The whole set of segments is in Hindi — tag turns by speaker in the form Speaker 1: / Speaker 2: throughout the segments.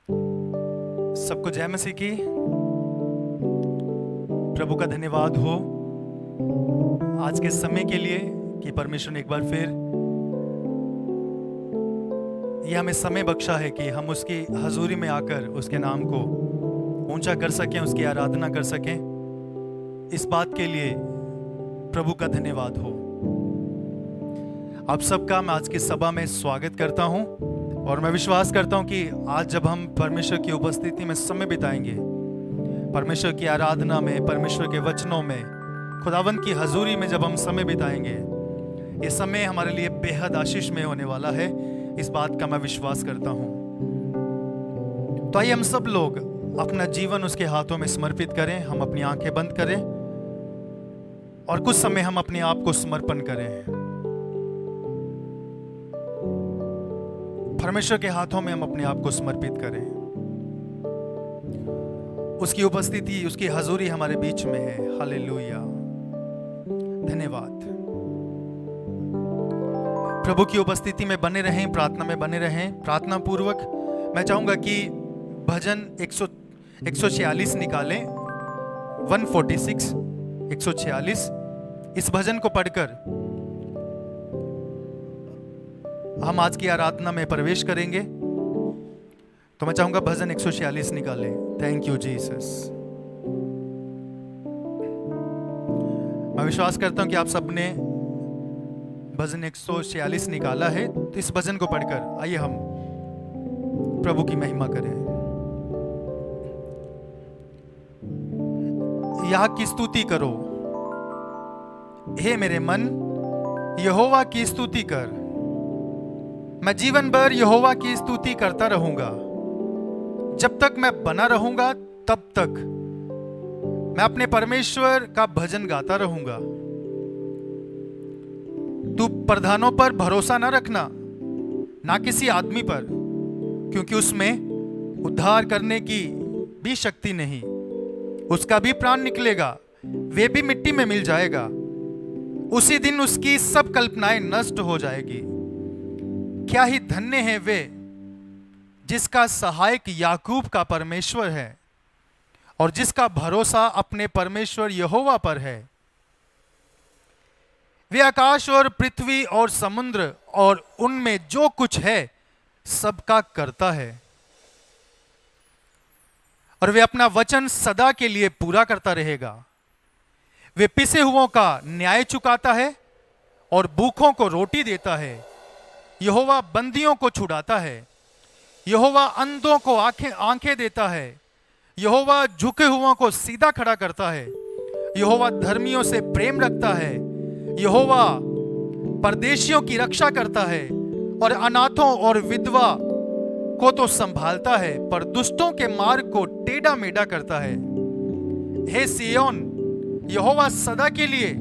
Speaker 1: सबको जय मसीह की। प्रभु का धन्यवाद हो आज के समय के लिए कि परमेश्वर ने एक बार फिर यह हमें समय बख्शा है कि हम उसकी हजूरी में आकर उसके नाम को ऊंचा कर सकें, उसकी आराधना कर सकें। इस बात के लिए प्रभु का धन्यवाद हो। आप सबका मैं आज की सभा में स्वागत करता हूं और मैं विश्वास करता हूं कि आज जब हम परमेश्वर की उपस्थिति में समय बिताएंगे, परमेश्वर की आराधना में, परमेश्वर के वचनों में, खुदावंद की हजूरी में जब हम समय बिताएंगे, ये समय हमारे लिए बेहद आशीष में होने वाला है। इस बात का मैं विश्वास करता हूं। तो आइए हम सब लोग अपना जीवन उसके हाथों में समर्पित करें। हम अपनी आंखें बंद करें और कुछ समय हम अपने आप को समर्पण करें। परमेश्वर के हाथों में हम अपने आप को समर्पित करें। उसकी उपस्थिति, उसकी हजूरी हमारे बीच में है। हालेलुया, धन्यवाद। प्रभु की उपस्थिति में बने रहें, प्रार्थना में बने रहें। प्रार्थना पूर्वक मैं चाहूंगा कि भजन 146 निकालें, 146 146। इस भजन को पढ़कर हम आज की आराधना में प्रवेश करेंगे। तो मैं चाहूंगा भजन 146 निकालें। Thank you Jesus. मैं विश्वास करता हूं कि आप सबने भजन 146 निकाला है। तो इस भजन को पढ़कर आइए हम प्रभु की महिमा करें। यहोवा की स्तुति करो, हे मेरे मन, यहोवा की स्तुति कर। मैं जीवन भर यहोवा की स्तुति करता रहूंगा। जब तक मैं बना रहूंगा तब तक मैं अपने परमेश्वर का भजन गाता रहूंगा। तू प्रधानों पर भरोसा न रखना, ना किसी आदमी पर, क्योंकि उसमें उद्धार करने की भी शक्ति नहीं। उसका भी प्राण निकलेगा, वे भी मिट्टी में मिल जाएगा। उसी दिन उसकी सब कल्पनाएं नष्ट हो जाएगी। क्या ही धन्य है वे जिसका सहायक याकूब का परमेश्वर है और जिसका भरोसा अपने परमेश्वर यहोवा पर है। वे आकाश और पृथ्वी और समुद्र और उनमें जो कुछ है सबका करता है, और वे अपना वचन सदा के लिए पूरा करता रहेगा। वे पिसे हुओं का न्याय चुकाता है और भूखों को रोटी देता है। यहोवा बंदियों को छुड़ाता है। यहोवा अंधों को आंखें देता है। यहोवा झुके हुओं को सीधा खड़ा करता है। यहोवा धर्मियों से प्रेम रखता है। यहोवा परदेशियों की रक्षा करता है और अनाथों और विधवा को तो संभालता है, पर दुष्टों के मार्ग को टेढ़ा मेढ़ा करता है। हे सिय्योन, यहोवा सदा के लिए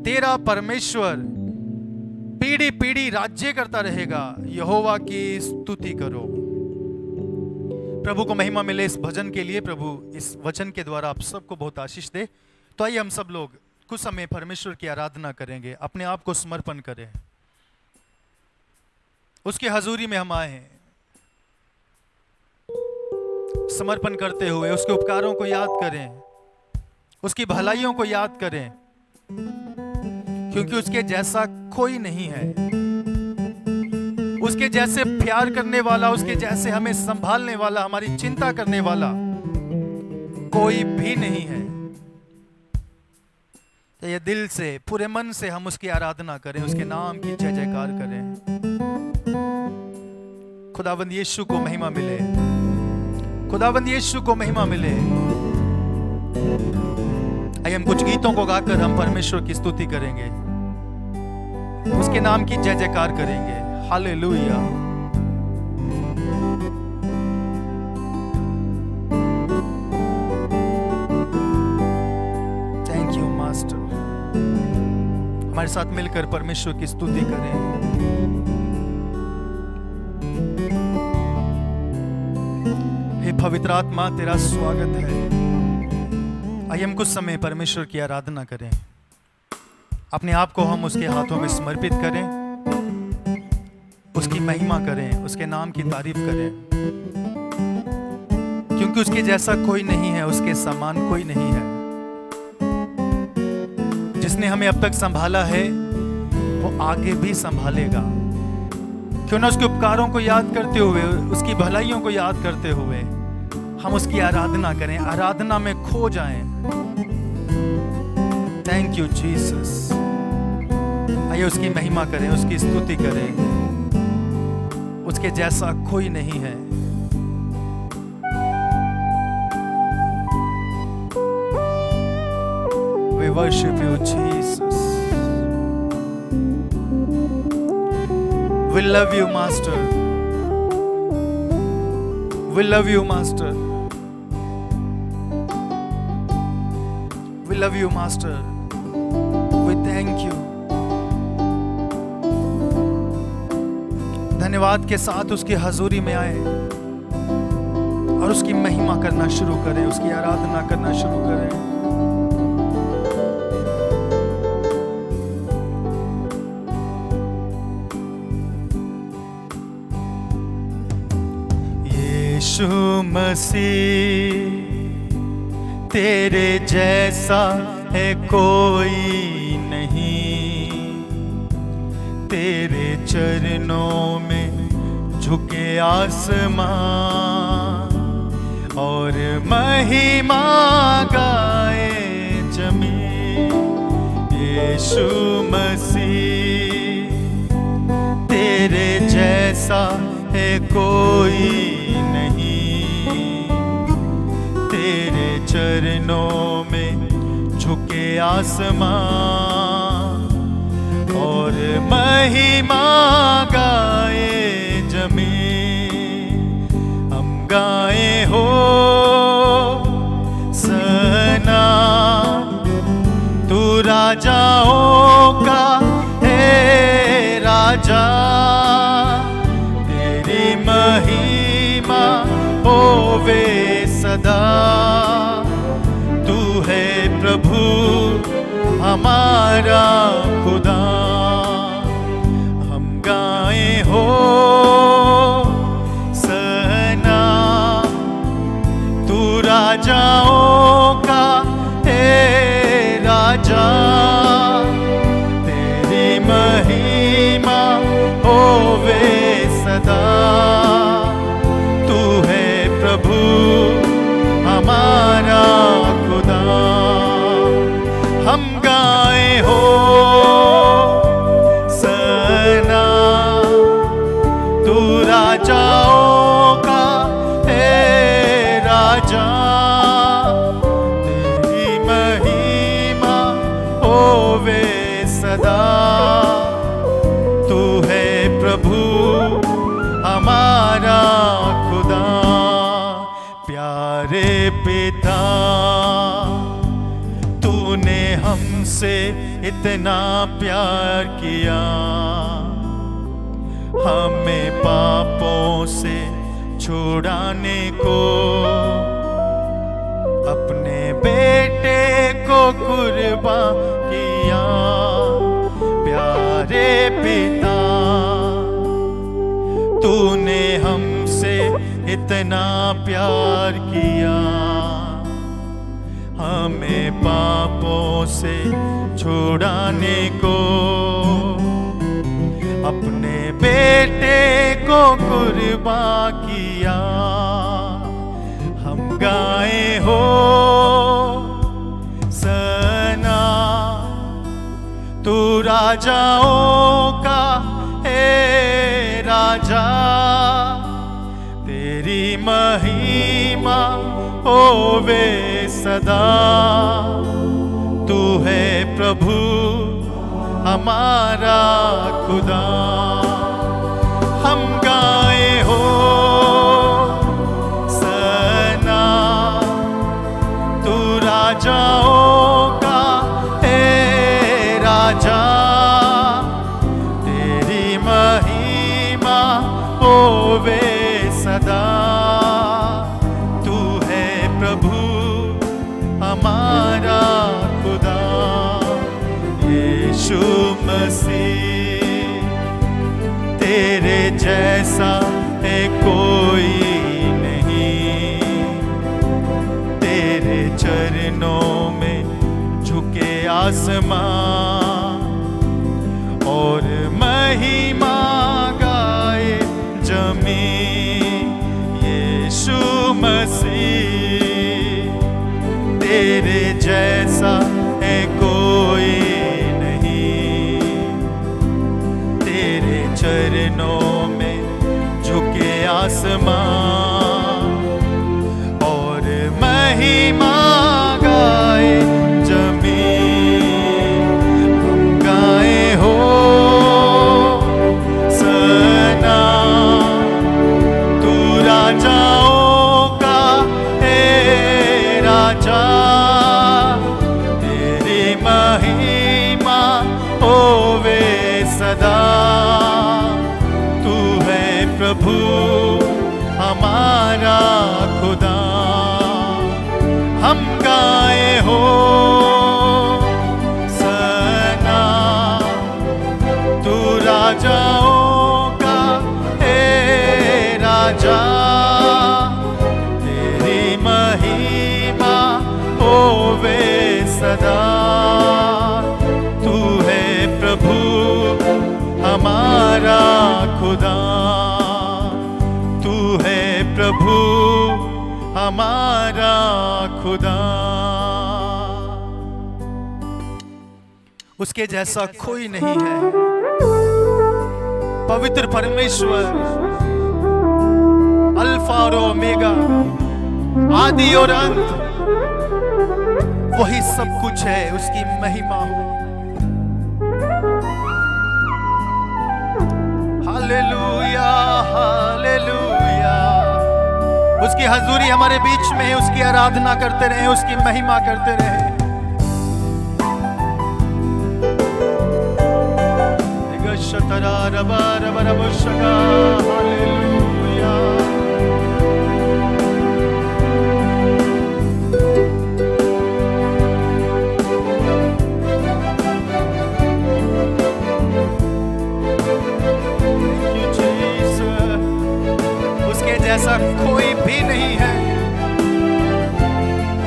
Speaker 1: तेरा परमेश्वर पीढ़ी पीढ़ी राज्य करता रहेगा। यहोवा की स्तुति करो। प्रभु को महिमा मिले इस भजन के लिए। प्रभु इस वचन के द्वारा आप सबको बहुत आशीष दे। तो आइए हम सब लोग कुछ समय परमेश्वर की आराधना करेंगे, अपने आप को समर्पण करें। उसकी हजूरी में हम आए हैं समर्पण करते हुए। उसके उपकारों को याद करें, उसकी भलाइयों को याद करें, क्योंकि उसके जैसा कोई नहीं है। उसके जैसे प्यार करने वाला, उसके जैसे हमें संभालने वाला, हमारी चिंता करने वाला कोई भी नहीं है। तो ये दिल से, पूरे मन से हम उसकी आराधना करें, उसके नाम की जय जयकार करें। खुदावंद यीशु को महिमा मिले, खुदावंद यीशु को महिमा मिले। आइए हम कुछ गीतों को गाकर हम परमेश्वर की स्तुति करेंगे, उसके नाम की जय जयकार करेंगे। हालेलुया। Thank you master. हमारे साथ मिलकर परमेश्वर की स्तुति करें। हे पवित्र आत्मा, तेरा स्वागत है। आइए हम कुछ समय परमेश्वर की आराधना करें, अपने आप को हम उसके हाथों में समर्पित करें, उसकी महिमा करें, उसके नाम की तारीफ करें। क्योंकि उसके जैसा कोई नहीं है, उसके समान कोई नहीं है। जिसने हमें अब तक संभाला है वो आगे भी संभालेगा। क्यों ना उसके उपकारों को याद करते हुए, उसकी भलाइयों को याद करते हुए हम उसकी आराधना करें, आराधना में खो जाएं। Thank you Jesus. आइए उसकी महिमा करें, उसकी स्तुति करें। उसके जैसा कोई नहीं है। We worship you, Jesus. We love you, Master. We love you, Master. We love you, Master. We thank you. धन्यवाद के साथ उसकी हजूरी में आए और उसकी महिमा करना शुरू करें, उसकी आराधना करना शुरू करें। यीशु मसीह तेरे जैसा है कोई नहीं, तेरे चरणों में झुके आसमां और महिमा गाए जमीन। यीशु मसीह तेरे जैसा है कोई नहीं, तेरे चरणों में झुके आसमां और महिमा गाए जमीन। हम गाए हो सना, तू राजाओं का है राजा, तेरी महिमा होवे सदा। तू है प्रभु हमारा खुदा। हम गाए हो सना, तू राजाओं का है राजा, तेरी महिमा होवे सदा। तू है प्रभु हमारा खुदा। हम गाए हो सना, तू राजाओं का है राजा, तेरी महिमा होवे सदा। तू है प्रभु हमारा खुदा। प्यारे पिता, तूने हमसे इतना प्यार किया, हमें पापों से छुड़ाने को अपने बेटे को कुर्बान किया। प्यारे पिता, तूने हमसे इतना प्यार किया, हमें पापों से छुड़ाने को अपने बेटे को कुर्बान किया। हम गाए हो सना, तू राजाओं का है राजा, तेरी महिमा होवे सदा। तू है प्रभु हमारा खुदा। हम गाए हो सना, तू राजाओं का है राजा, तेरी महिमा होवे सदा। तू है प्रभु हमारा खुदा। यीशु मसीह तेरे जैसा है कोई नहीं, आसमां और महिमा गाए जमीन। यीशु मसीह तेरे जैसा है कोई नहीं, तेरे चरणों में झुके आसमां और महिमा गाए जमीन। हम गाए हो सना तू राजाओं का है राजा, तेरी महिमा होवे सदा। तू है प्रभु हमारा खुदा, हम गाए हो सना तू राजाओं का है राजा, तेरी महिमा होवे सदा। तू है प्रभु हमारा खुदा, तू है प्रभु हमारा खुदा। उसके जैसा कोई नहीं है। पवित्र परमेश्वर अल्फा और ओमेगा, आदि और अंत, वही सब कुछ है। उसकी महिमा हो। Hallelujah hallelujah. उसकी हजूरी हमारे बीच में है। उसकी आराधना करते रहे, उसकी महिमा करते रहे। हालेलुया। उसके जैसा कोई भी नहीं है।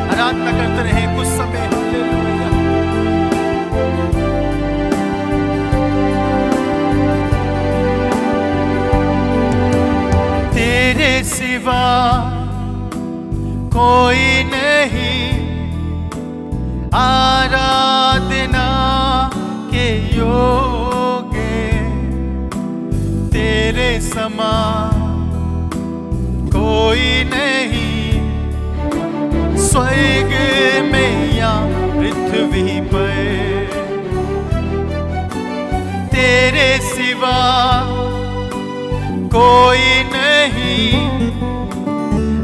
Speaker 1: आराधना करते रहे कुछ समय। हालेलुया। तेरे सिवा कोई नहीं, आराधना के योग्य तेरे समान कोई नहीं, स्वर्ग में या पृथ्वी पर। तेरे सिवा कोई नहीं,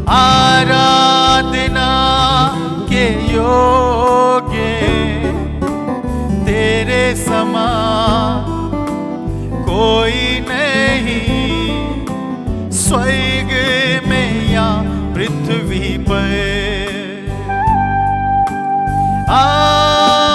Speaker 1: आराधना के योग्य तेरे समान कोई नहीं, स्वर्ग में या पृथ्वी पर। आराधना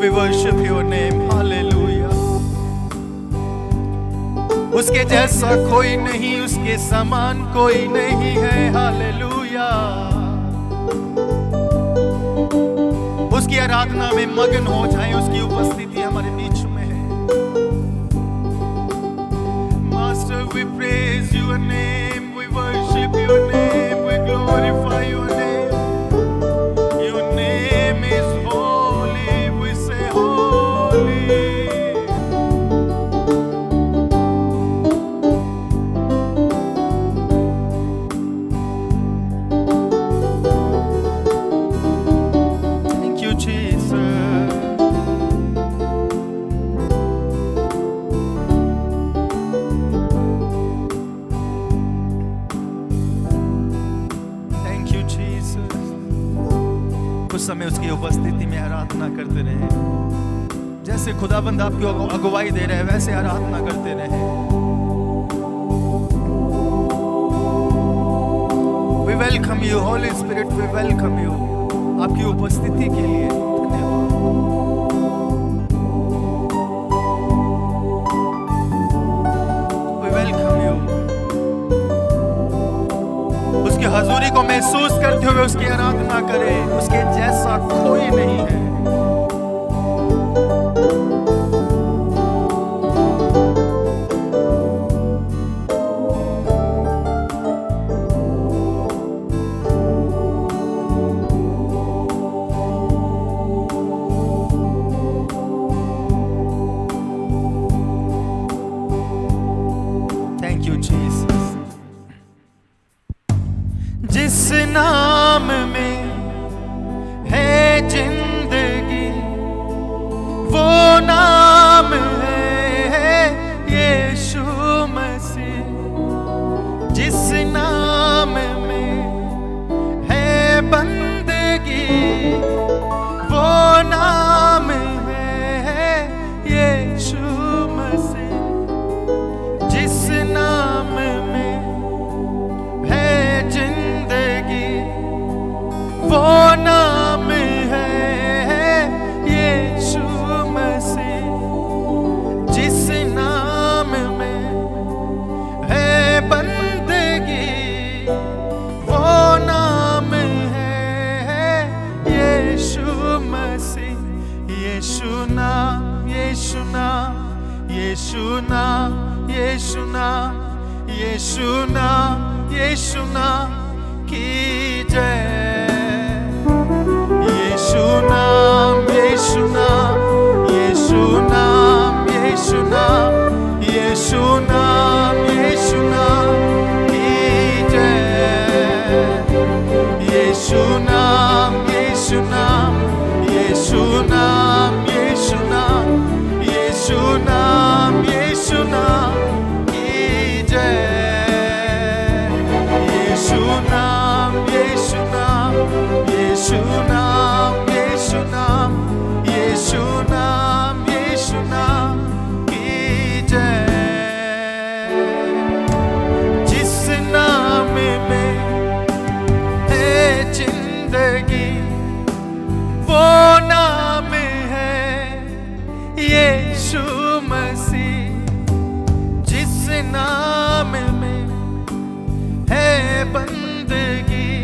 Speaker 1: we worship your name. Hallelujah. उसके जैसा कोई नहीं, उसके समान कोई नहीं है। हालेलुया। उसकी आराधना में मगन हो जाए, उसकी उपस्थिति हमारे बीच में है। Master, we praise your name, we worship your name, we glorify your name. Your name is holy, we say holy. कुछ समय उसकी उपस्थिति में आराधना करते रहे। जैसे खुदाबंद आपकी अगुवाई दे रहे हैं वैसे आराधना करते रहे। We welcome you, Holy Spirit, we welcome you. आपकी उपस्थिति के लिए धन्यवाद। We welcome you. उसकी हजूरी को महसूस करते हुए उसकी आराधना करें। उसके जैसा कोई नहीं है। जिस नाम में है जिंदगी वो नाम है यीशु मसीह। जिस नाम में है बंदगी वो नाम है यीशु मसीह। जिस नाम में है वो नाम है यीशु मसीह। जिस नाम में है बंदगी वो नाम है यीशु मसीह। यीशु नाम, यीशु नाम, यीशु नाम, यीशु नाम, यीशु नाम, यीशु नाम की जय। यीशु नाम, यीशु नाम, यीशु नाम, यीशु नाम, यीशु नाम, यीशु नाम की जय। यीशु नाम, यीशु नाम, यीशु नाम, यीशु नाम, यीशु नाम, यीशु नाम की जय। यीशु नाम, यीशु नाम, यीशु नाम, यीशु नाम, यीशु नाम, यीशु नाम की जय। जिस नाम में है जिंदगी वो नाम है यीशु मसीह। जिस नाम में है बंदगी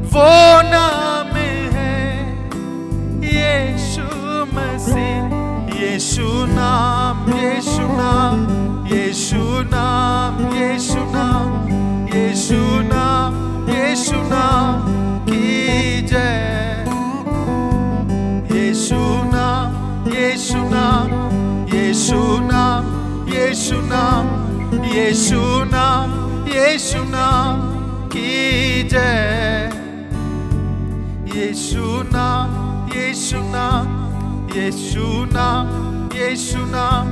Speaker 1: वो नाम है यीशु मसीह। यीशु नाम, यीशु नाम, यीशु नाम, यीशु नाम, यीशु नाम, यीशु नाम की जय। यीशु नाम, यीशु नाम, यीशु नाम, यीशु नाम, यीशु नाम, यीशु नाम की जय। यीशु नाम, यीशु नाम, यीशु नाम, यीशु नाम,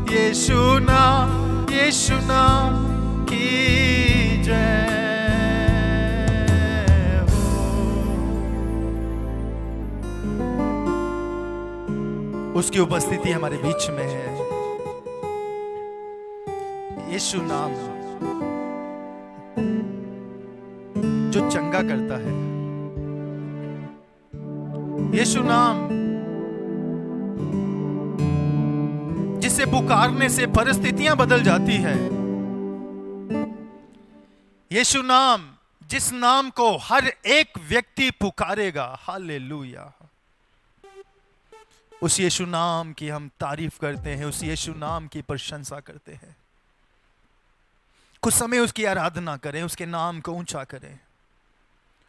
Speaker 1: यीशु नाम, यीशु नाम की जय हो। उसकी उपस्थिति हमारे बीच में है। यीशु नाम जो चंगा करता है। यीशु नाम जिसे पुकारने से परिस्थितियां बदल जाती है। यीशु नाम जिस नाम को हर एक व्यक्ति पुकारेगा। हालेलुया। उस यीशु नाम की हम तारीफ करते हैं, उस यीशु नाम की प्रशंसा करते हैं। कुछ समय उसकी आराधना करें, उसके नाम को ऊंचा करें।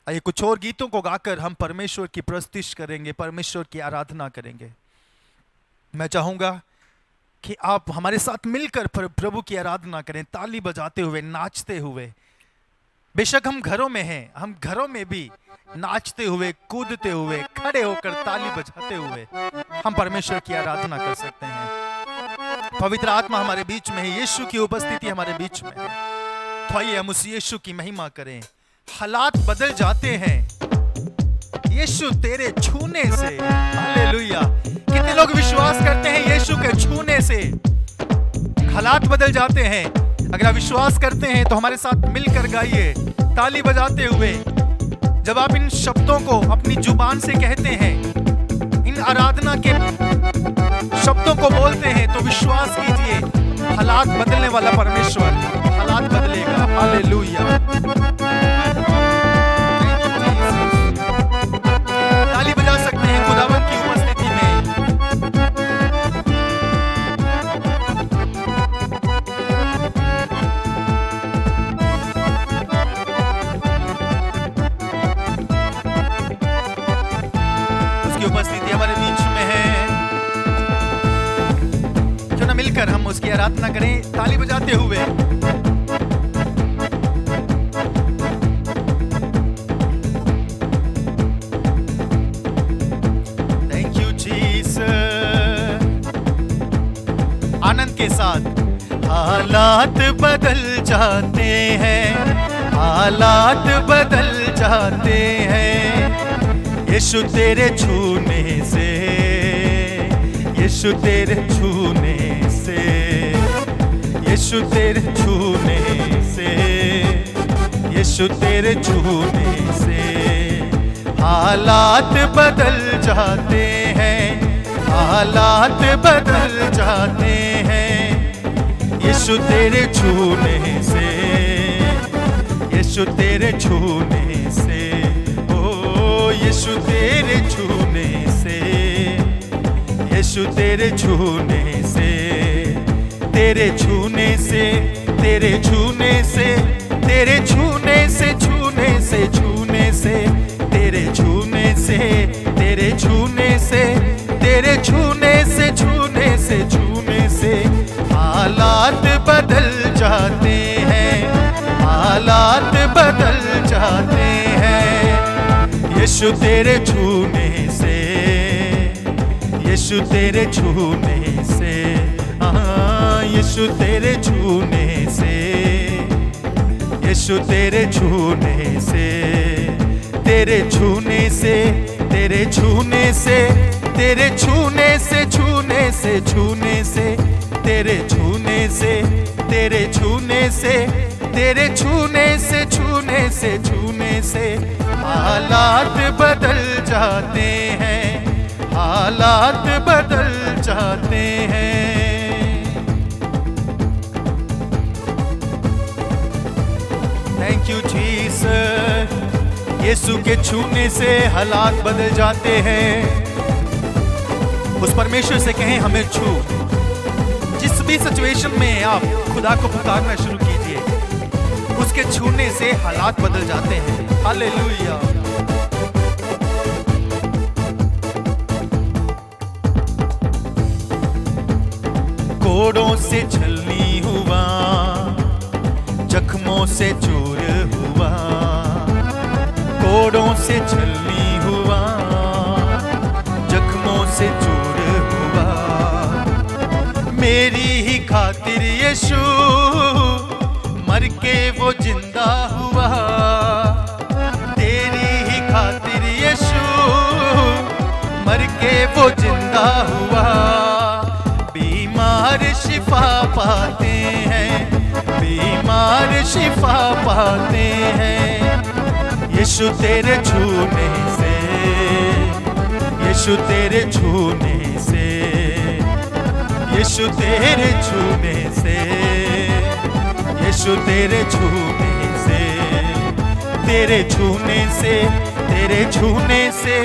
Speaker 1: आइए कुछ और गीतों को गाकर हम परमेश्वर की प्रस्तुति करेंगे, परमेश्वर की आराधना करेंगे। मैं चाहूंगा कि आप हमारे साथ मिलकर प्रभु की आराधना करें, ताली बजाते हुए, नाचते हुए। बेशक हम घरों में हैं, हम घरों में भी नाचते हुए, कूदते हुए, खड़े होकर ताली बजाते हुए हम परमेश्वर की आराधना कर सकते हैं। पवित्र आत्मा हमारे बीच में है, यीशु की उपस्थिति हमारे बीच में है। तो आइए हम उस यीशु की महिमा करें। हालात बदल जाते हैं, यीशु तेरे छूने से, हालेलुया। कितने लोग विश्वास करते हैं यीशु के छूने से हालात बदल जाते हैं? अगर आप विश्वास करते हैं तो हमारे साथ मिलकर गाइए ताली बजाते हुए। जब आप इन शब्दों को अपनी जुबान से कहते हैं, इन आराधना के शब्दों को बोलते हैं, तो विश्वास कीजिए हालात बदलने वाला परमेश्वर हालात बदलेगा। हालेलुया। ताली बजा सकते हैं खुदावंद की उपस्थिति में। उसकी उपस्थिति हमारे बीच में है। क्यों ना मिलकर हम उसकी आराधना करें ताली बजाते हुए। Thank you Jesus. आनंद के साथ। हालात बदल जाते हैं, हालात बदल जाते हैं यीशु तेरे छूने से, यीशु तेरे छूने से, यीशु तेरे छूने से, यीशु तेरे छूने से हालात बदल जाते हैं, हालात बदल जाते हैं यीशु तेरे छूने से, यीशु तेरे छूने से, ओ यीशु तेरे छूने से, यीशु तेरे छूने से, तेरे छूने से, तेरे छूने से, तेरे छूने से, छूने से, छूने से, तेरे छूने से, तेरे छूने से, तेरे छूने से, छूने से, छूने से हालात बदल जाते हैं, हालात बदल जाते हैं यीशु तेरे छूने से, यीशु तेरे छूने से, यीशु तेरे छूने से, यीशु तेरे छूने से, तेरे छूने से, तेरे छूने से, तेरे छूने से, छूने से, छूने से, तेरे छूने से, तेरे छूने से, तेरे छूने से, छूने से, छूने से हालात बदल जाते हैं, हालात बदल जाते हैं। Thank you Jesus. यीशु के छूने से हालात बदल जाते हैं। उस परमेश्वर से कहें हमें छू। जिस भी सिचुएशन में आप खुदा को पुकारना शुरू कीजिए, उसके छूने से हालात बदल जाते हैं। हालेलुया। कोड़ों से छलनी हुआ, जख्मों से चूर हुआ, कोड़ों से छलनी हुआ, जख्मों से चूर हुआ, मेरी ही खातिर यीशु मर के वो जिंदा हुआ, तेरी ही खातिर यीशु मर के वो जिंदा हुआ। बीमार शिफा पाते हैं, बीमार शिफा पाते हैं यीशु तेरे छूने से, यीशु तेरे छूने से, यीशु तेरे छूने से, यीशु तेरे छूने से, तेरे छूने से, तेरे छूने से,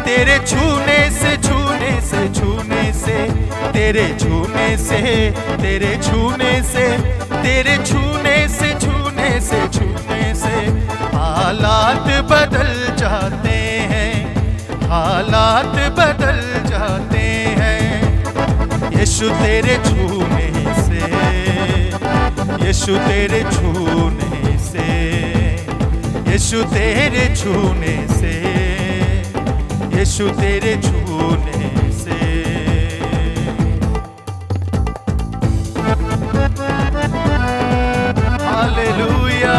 Speaker 1: तेरे छूने से, छूने से, छूने से, तेरे छूने से, तेरे छूने से, तेरे छूने से, छूने से, छूने से हालात बदल जाते हैं, हालात बदल जाते हैं यीशु तेरे छूने से, यीशु तेरे छूने से, यीशु तेरे छूने से, यीशु तेरे छूने से। हालेलुया।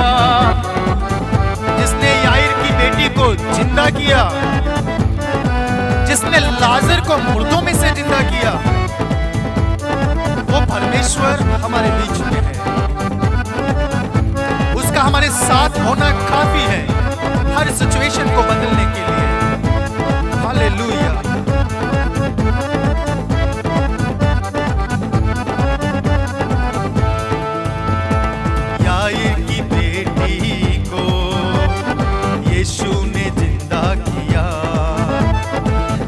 Speaker 1: जिसने याईर की बेटी को जिंदा किया, जिसने लाजर को मुर्दों में से जिंदा किया, वो परमेश्वर हमारे बीच में है। उसका हमारे साथ होना काफी है हर सिचुएशन को बदलने के लिए। हालेलुया। याईर की बेटी को यीशु ने जिंदा किया।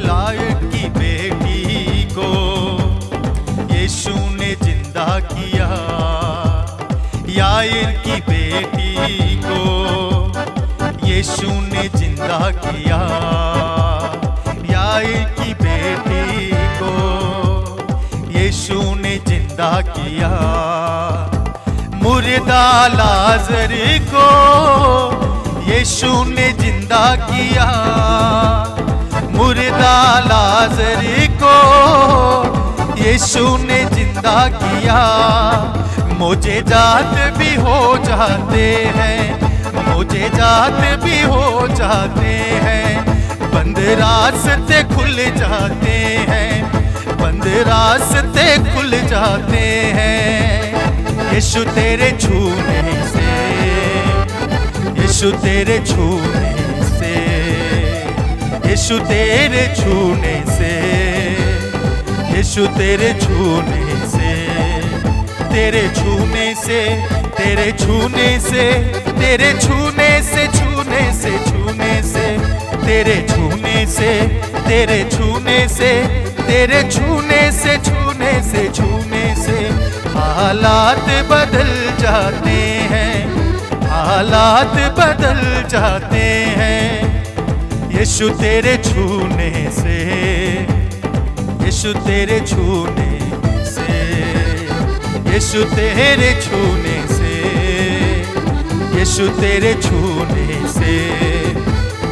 Speaker 1: लायर की बेटी को यीशु ने जिंदा किया। याईर की बेटी को यीशु ने जिंदा किया। याईर की बेटी को यीशु ने जिंदा किया। मुर्दा लाजर को यीशु ने जिंदा किया। मुर्दा लाजर को यीशु ने जिंदा किया। मुझे जात भी हो जाते हैं, मुझे जात भी हो जाते हैं। बंद रास्ते खुल जाते हैं, बंद रास्ते खुल जाते हैं। यीशु तेरे छूने से, यीशु तेरे छूने से, यीशु तेरे छूने से, यीशु तेरे छूने से, तेरे छूने से, तेरे छूने से, तेरे छूने से, छूने से, छूने से, तेरे छूने से, तेरे छूने से, तेरे छूने से, छूने से, छूने से हालात बदल जाते हैं, हालात बदल जाते हैं। यीशु तेरे छूने से, यीशु तेरे छूने से, यीशु तेरे छूने से, यीशु तेरे छूने से,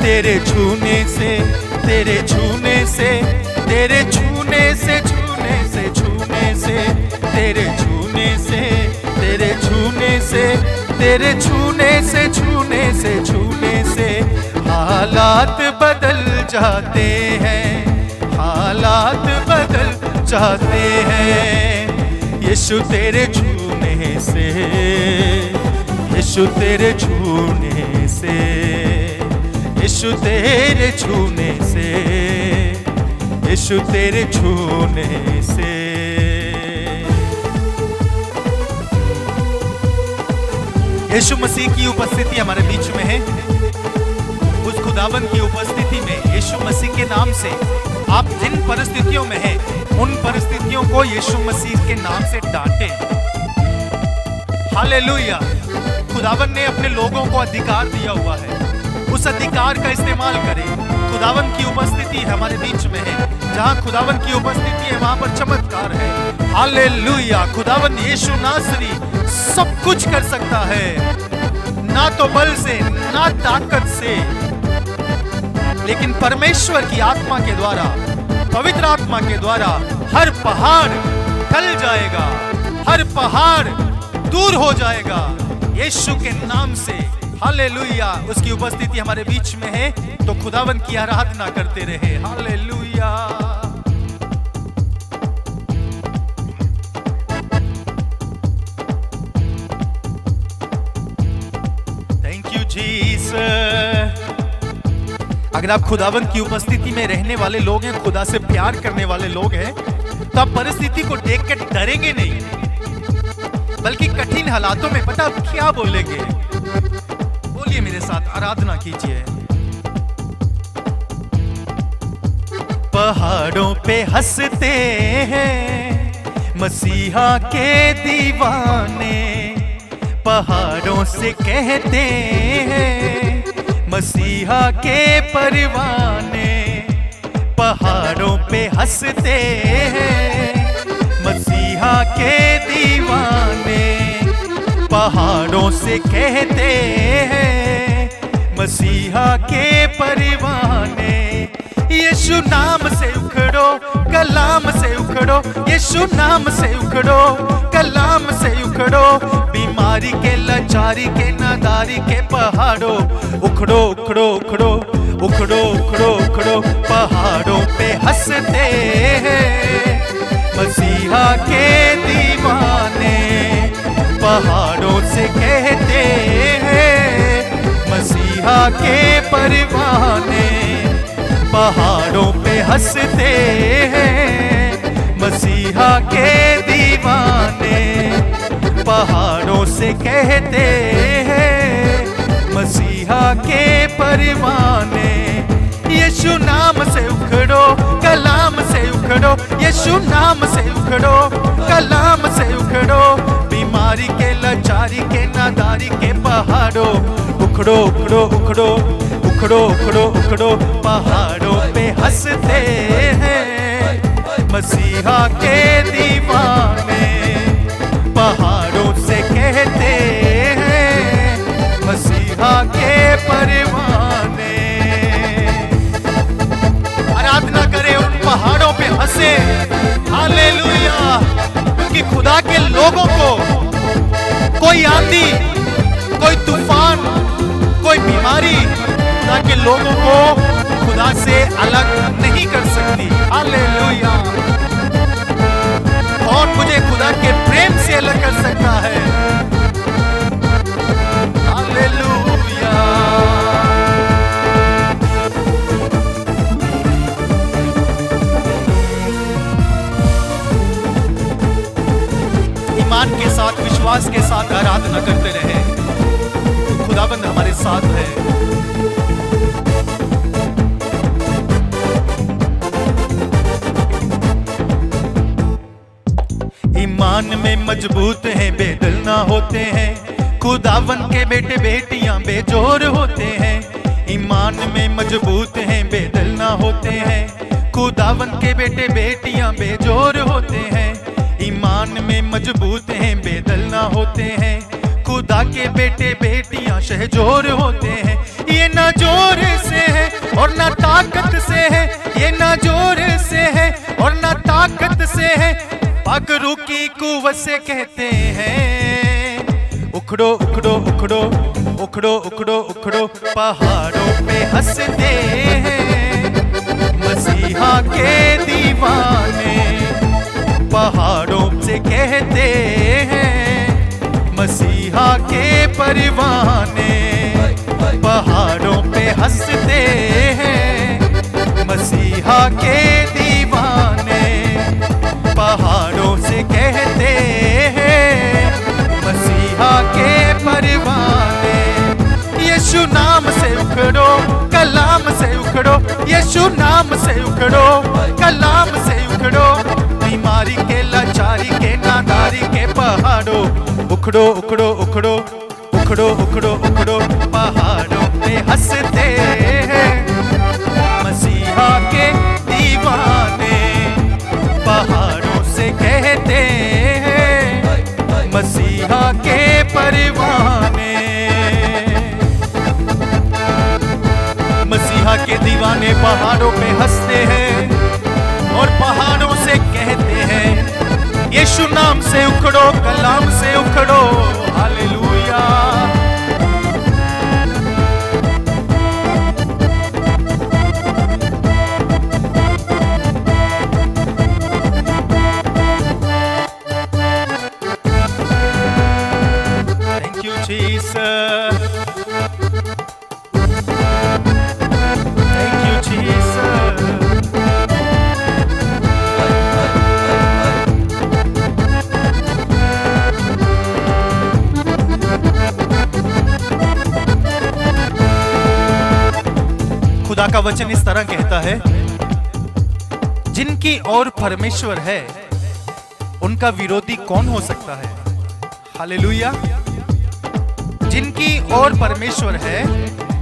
Speaker 1: तेरे छूने से, तेरे छूने से, तेरे छूने से, छूने से, छूने से, तेरे छूने से, तेरे छूने से, तेरे छूने से, छूने से, छूने से हालात बदल जाते हैं, हालात बदल जाते हैं। यीशु तेरे छूने से, यीशु तेरे छूने से, यीशु तेरे छूने से, यीशु तेरे छूने से। यीशु मसीह की उपस्थिति हमारे बीच में है। उस खुदावन की उपस्थिति में यीशु मसीह के नाम से आप जिन परिस्थितियों में हैं, उन परिस्थितियों को यीशु मसीह के नाम से डांटें। हालेलुया। खुदावन ने अपने लोगों को अधिकार दिया हुआ है, उस अधिकार का इस्तेमाल करें। खुदावन की उपस्थिति हमारे बीच में है। जहां खुदावन की उपस्थिति है वहां पर चमत्कार है। हालेलुया। खुदावन यीशु नासरी सब कुछ कर सकता है, ना तो बल से ना ताकत से, लेकिन परमेश्वर की आत्मा के द्वारा, पवित्र आत्मा के द्वारा हर पहाड़ टल जाएगा, हर पहाड़ दूर हो जाएगा यीशु के नाम से। हालेलुया। उसकी उपस्थिति हमारे बीच में है, तो खुदावन की आराधना करते रहे। हालेलुया। Thank you Jesus. अगर आप खुदावन की उपस्थिति में रहने वाले लोग हैं, खुदा से प्यार करने वाले लोग हैं, तो आप परिस्थिति को देख के डरेंगे नहीं, बल्कि कठिन हालातों में पता आप क्या बोलेंगे। बोलिए मेरे साथ, आराधना कीजिए। पहाड़ों पे हंसते हैं मसीहा के दीवाने, पहाड़ों से कहते हैं मसीहा के परवाने। पहाड़ों पे हंसते हैं मसीहा के दीवाने, पहाड़ों से कहते हैं मसीहा के परवाने। यीशु नाम से उखड़ो, कलाम से उखड़ो, यीशु नाम से उखड़ो, कलाम से उखड़ो। बीमारी के, लाचारी के, नादारी के पहाड़ों उखड़ो, उखड़ो, उखड़ो। उखड़ो उखड़ो उखड़ो पहाड़ों पे हंसते हैं मसीहा के दीवाने। पहाड़ों से कहते हैं मसीहा के परवाने। पहाड़ों पे हंसते हैं मसीहा के दीवाने। पहाड़ों से कहते हैं मसीहा के परवाने। यीशु नाम से उखड़ो कलाम से उखड़ो। यीशु नाम से उखड़ो कलाम से उखड़ो। बीमारी के लाचारी के नादारी के पहाड़ों उखड़ो उखड़ो उखड़ो उखड़ो उखड़ो उखड़ो। पहाड़ों पे हंसते हैं मसीहा के दीवाने। पहाड़ों से कहते हैं मसीहा के परवाने। आराधना करें, उन पहाड़ों पे हंसे। हालेलुया। क्योंकि खुदा के लोगों को कोई आंधी, कोई तूफान, कोई बीमारी खुदा के लोगों को खुदा से अलग नहीं कर सकती। हालेलुया। कौन मुझे खुदा के प्रेम से अलग कर सकता है? हालेलुया। ईमान के साथ, विश्वास के साथ आराधना करते रहे। खुदाबंद हमारे साथ है। ईमान में मजबूत हैं, बेदल ना होते हैं। खुदावन के बेटे बेटियां बेजोर होते हैं। ईमान में मजबूत हैं, बेदल ना होते हैं। खुदावन के बेटे बेटियां बेजोर होते हैं। ईमान में मजबूत हैं, बेदल ना होते हैं। खुदा के बेटे बेटियां शहजोर होते हैं। ये ना जोर से है और ना ताकत से है। ये ना जोर से है और ना ताकत से है। पगरू की कुव्वत से कहते हैं उखड़ो उखड़ो उखड़ो उखड़ो उखड़ो उखड़ो। पहाड़ों पे हंसते हैं मसीहा के दीवाने। पहाड़ों से कहते हैं मसीहा के परवाने। पहाड़ों पे हंसते हैं मसीहा के दीवाने। पहाड़ों से कहते हैं मसीहा के परवाने। यीशु नाम से उखड़ो कलाम से उखड़ो। यीशु नाम से उखड़ो कलाम से उखड़ो। बीमारी के लाचारी के नादारी के पहाड़ों उखड़ो उखड़ो उखड़ो उखड़ो उखड़ो उखड़ो। पहाड़ों पे हंसते हैं मसीहा के दीवाने। पहाड़ों से कहते हैं मसीहा के परवाने। मसीहा के दीवाने पहाड़ों पे हंसते हैं और पहाड़ों से कहते हैं यीशु नाम से उखड़ो कलाम से उखड़ो। Hallelujah. Thank you Jesus. Thank you Jesus. खुदा का वचन इस तरह कहता है जिनकी ओर परमेश्वर है उनका विरोधी कौन हो सकता है। हालेलुया। जिनकी ओर परमेश्वर है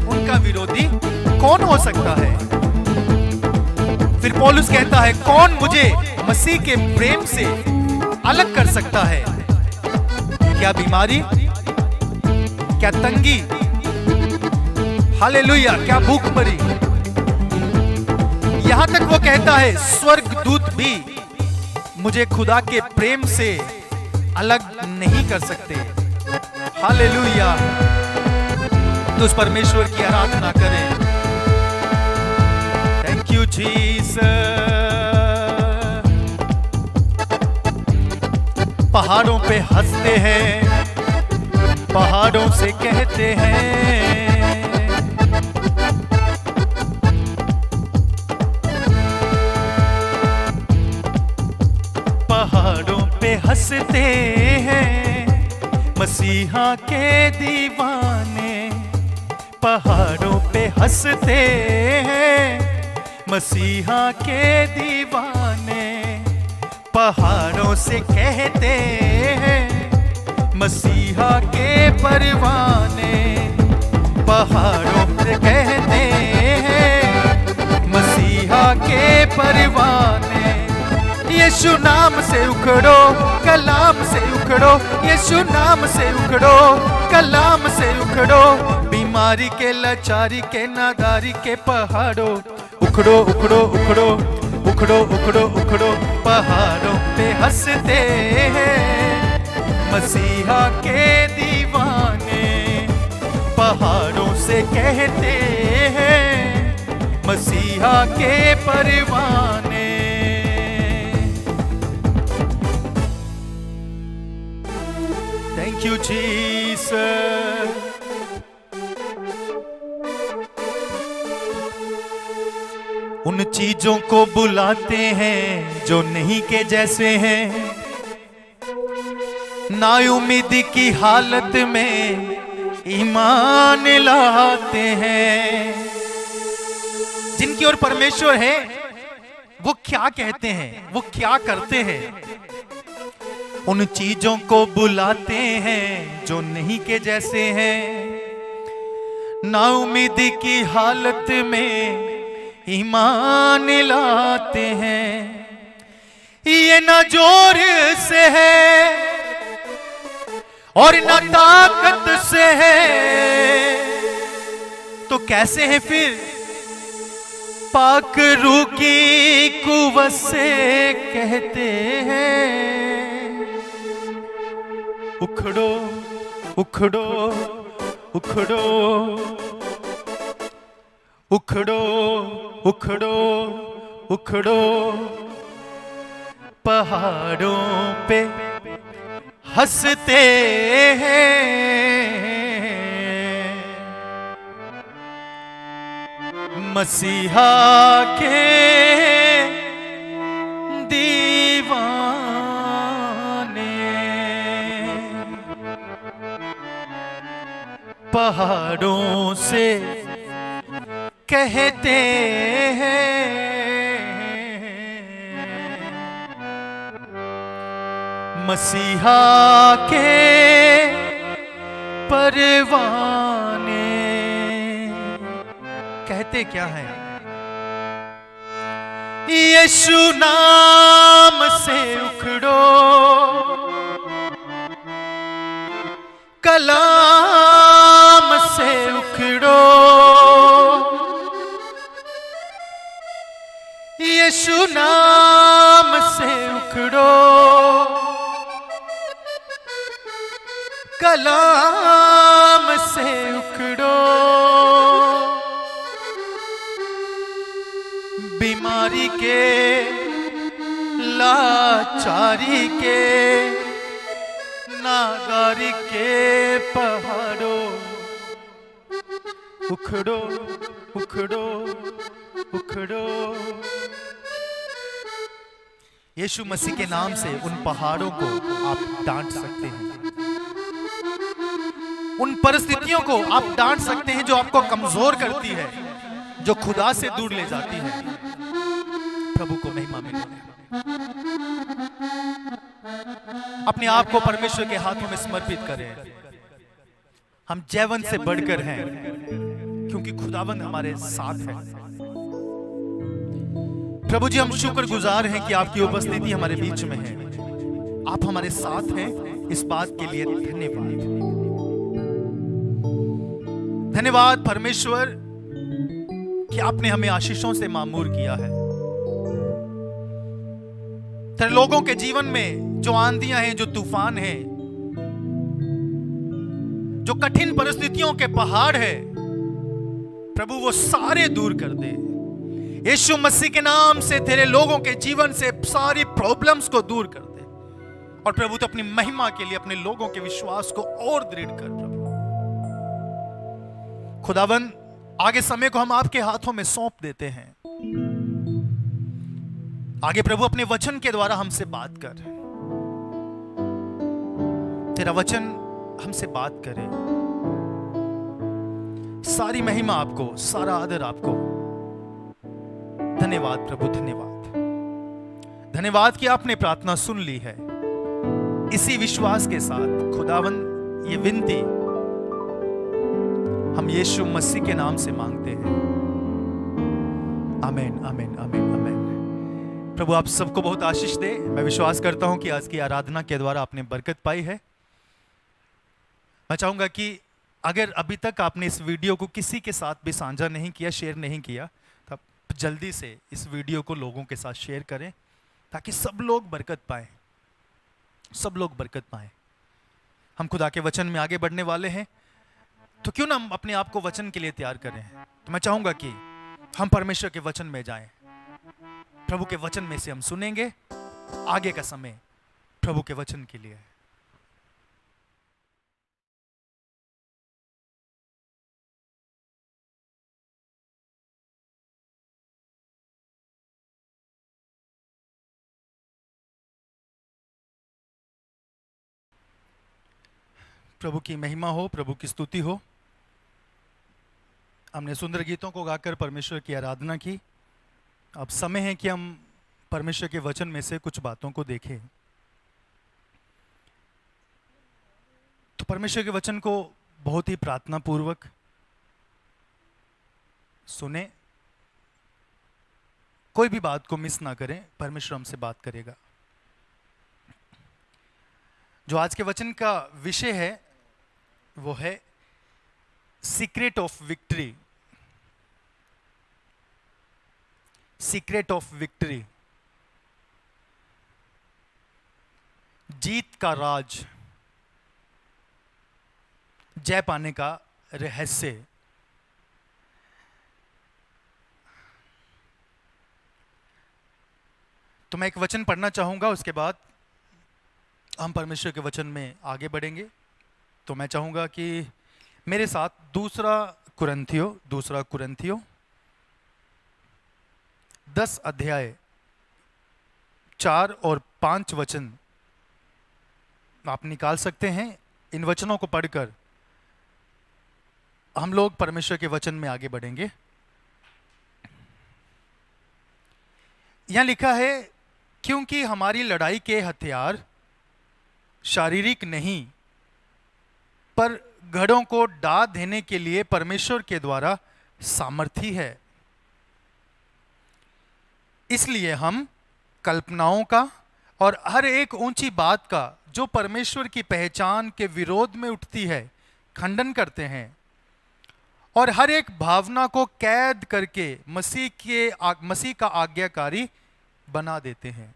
Speaker 1: उनका विरोधी कौन हो सकता है। फिर पौलुस कहता है कौन मुझे मसीह के प्रेम से अलग कर सकता है। क्या बीमारी, क्या तंगी, हालेलुया, क्या भूखमरी। यहां तक वो कहता है स्वर्गदूत भी मुझे खुदा के प्रेम से अलग नहीं कर सकते। हालेलुया। तो उस परमेश्वर की आराधना करें। you Jesus। पहाड़ों पे हंसते हैं, पहाड़ों से कहते हैं, पहाड़ों पे हंसते हैं मसीहा के दीवाने, पहाड़ों पे हंसते हैं मसीहा के दीवाने, पहाड़ों से कहते हैं मसीहा के परवाने, पहाड़ों से कहते हैं मसीहा के परवाने। यीशु नाम से उखड़ो, कलाम से उखड़ो, यीशु नाम से उखड़ो, कलाम से उखड़ो, बीमारी के, लाचारी के, नादारी के पहाड़ों, उखड़ो उखड़ो उखड़ो उखड़ो उखड़ो उखड़ो, पहाड़ों पे हंसते हैं मसीहा के दीवाने, पहाड़ों से कहते हैं मसीहा के परवाने। Thank you Jesus. उन चीजों को बुलाते हैं जो नहीं के जैसे हैं, नाउम्मीदी की हालत में ईमान लाते हैं। जिनकी ओर परमेश्वर है वो क्या कहते हैं, वो क्या करते हैं? उन चीजों को बुलाते हैं जो नहीं के जैसे हैं, नाउम्मीदी की हालत में ईमान लाते हैं। ये न जोर से है और न ताकत से है, तो कैसे है फिर? पाक रूह की कुव्वत से कहते हैं, उखड़ो उखड़ो उखड़ो उखड़ो उखड़ो उखड़ो, पहाड़ों पे हंसते हैं मसीहा के दीवाने, पहाड़ों से कहते हैं मसीहा के परवाने। कहते क्या है? यीशु नाम से उखड़ो, कलाम से उखड़ो, यीशु नाम से उखड़ो, कलाम से उखड़ो, बीमारी के, लाचारी के, नादारी के पहाड़ों, उखड़ो उखड़ो उखड़ो। यीशु मसीह के नाम से उन पहाड़ों को आप डांट सकते हैं, उन परिस्थितियों को आप डांट सकते हैं जो आपको कमजोर करती है, जो खुदा से दूर ले जाती है। प्रभु को महिमा मिले। अपने आप को परमेश्वर के हाथों में समर्पित करें। हम जैवन से बढ़कर हैं क्योंकि खुदावंद हमारे साथ है। प्रभु जी, हम शुक्रगुजार हैं कि आपकी उपस्थिति हमारे बीच में है, आप हमारे साथ हैं। इस बात के लिए धन्यवाद। धन्यवाद परमेश्वर कि आपने हमें आशीषों से मामूर किया है। तेरे लोगों के जीवन में जो आंधियां हैं, जो तूफान हैं, जो कठिन परिस्थितियों के पहाड़ है, प्रभु वो सारे दूर कर दे। यीशु मसीह के नाम से तेरे लोगों के जीवन से सारी प्रॉब्लम्स को दूर कर दे। और प्रभु तो अपनी महिमा के लिए अपने लोगों के विश्वास को और दृढ़ कर। प्रभु खुदावन, आगे समय को हम आपके हाथों में सौंप देते हैं। आगे प्रभु अपने वचन के द्वारा हमसे बात कर। तेरा वचन हमसे बात करे। सारी महिमा आपको, सारा आदर आपको। धन्यवाद प्रभु, धन्यवाद। धन्यवाद कि आपने प्रार्थना सुन ली है। इसी विश्वास के साथ खुदावन ये विनती हम यीशु मसीह के नाम से मांगते हैं। आमीन, आमीन, आमीन, आमीन। प्रभु आप सबको बहुत आशीष दे। मैं विश्वास करता हूं कि आज की आराधना के द्वारा आपने बरकत पाई है। मैं चाहूंगा कि अगर अभी तक आपने इस वीडियो को किसी के साथ भी साझा नहीं किया, शेयर नहीं किया, तो जल्दी से इस वीडियो को लोगों के साथ शेयर करें ताकि सब लोग बरकत पाएं, सब लोग बरकत पाएं। हम खुदा के वचन में आगे बढ़ने वाले हैं, तो क्यों ना हम अपने आप को वचन के लिए तैयार करें। तो मैं चाहूंगा कि हम परमेश्वर के वचन में जाएं। प्रभु के वचन में से हम सुनेंगे। आगे का समय प्रभु के वचन के लिए है। प्रभु की महिमा हो, प्रभु की स्तुति हो। हमने सुंदर गीतों को गाकर परमेश्वर की आराधना की। अब समय है कि हम परमेश्वर के वचन में से कुछ बातों को देखें। तो परमेश्वर के वचन को बहुत ही प्रार्थना पूर्वक सुने। कोई भी बात को मिस ना करें। परमेश्वर हमसे बात करेगा। जो आज के वचन का विषय है वो है secret of victory. Secret of victory, जीत का राज, जय पाने का रहस्य। तो मैं एक वचन पढ़ना चाहूंगा, उसके बाद हम परमेश्वर के वचन में आगे बढ़ेंगे। तो मैं चाहूंगा कि मेरे साथ दूसरा कुरिन्थियों 10 अध्याय 4 और 5 वचन आप निकाल सकते हैं। इन वचनों को पढ़कर हम लोग परमेश्वर के वचन में आगे बढ़ेंगे। यहां लिखा है, क्योंकि हमारी लड़ाई के हथियार शारीरिक नहीं पर गढ़ों को डा देने के लिए परमेश्वर के द्वारा सामर्थी है। इसलिए हम कल्पनाओं का और हर एक ऊंची बात का जो परमेश्वर की पहचान के विरोध में उठती है खंडन करते हैं और हर एक भावना को कैद करके मसीह का आज्ञाकारी बना देते हैं।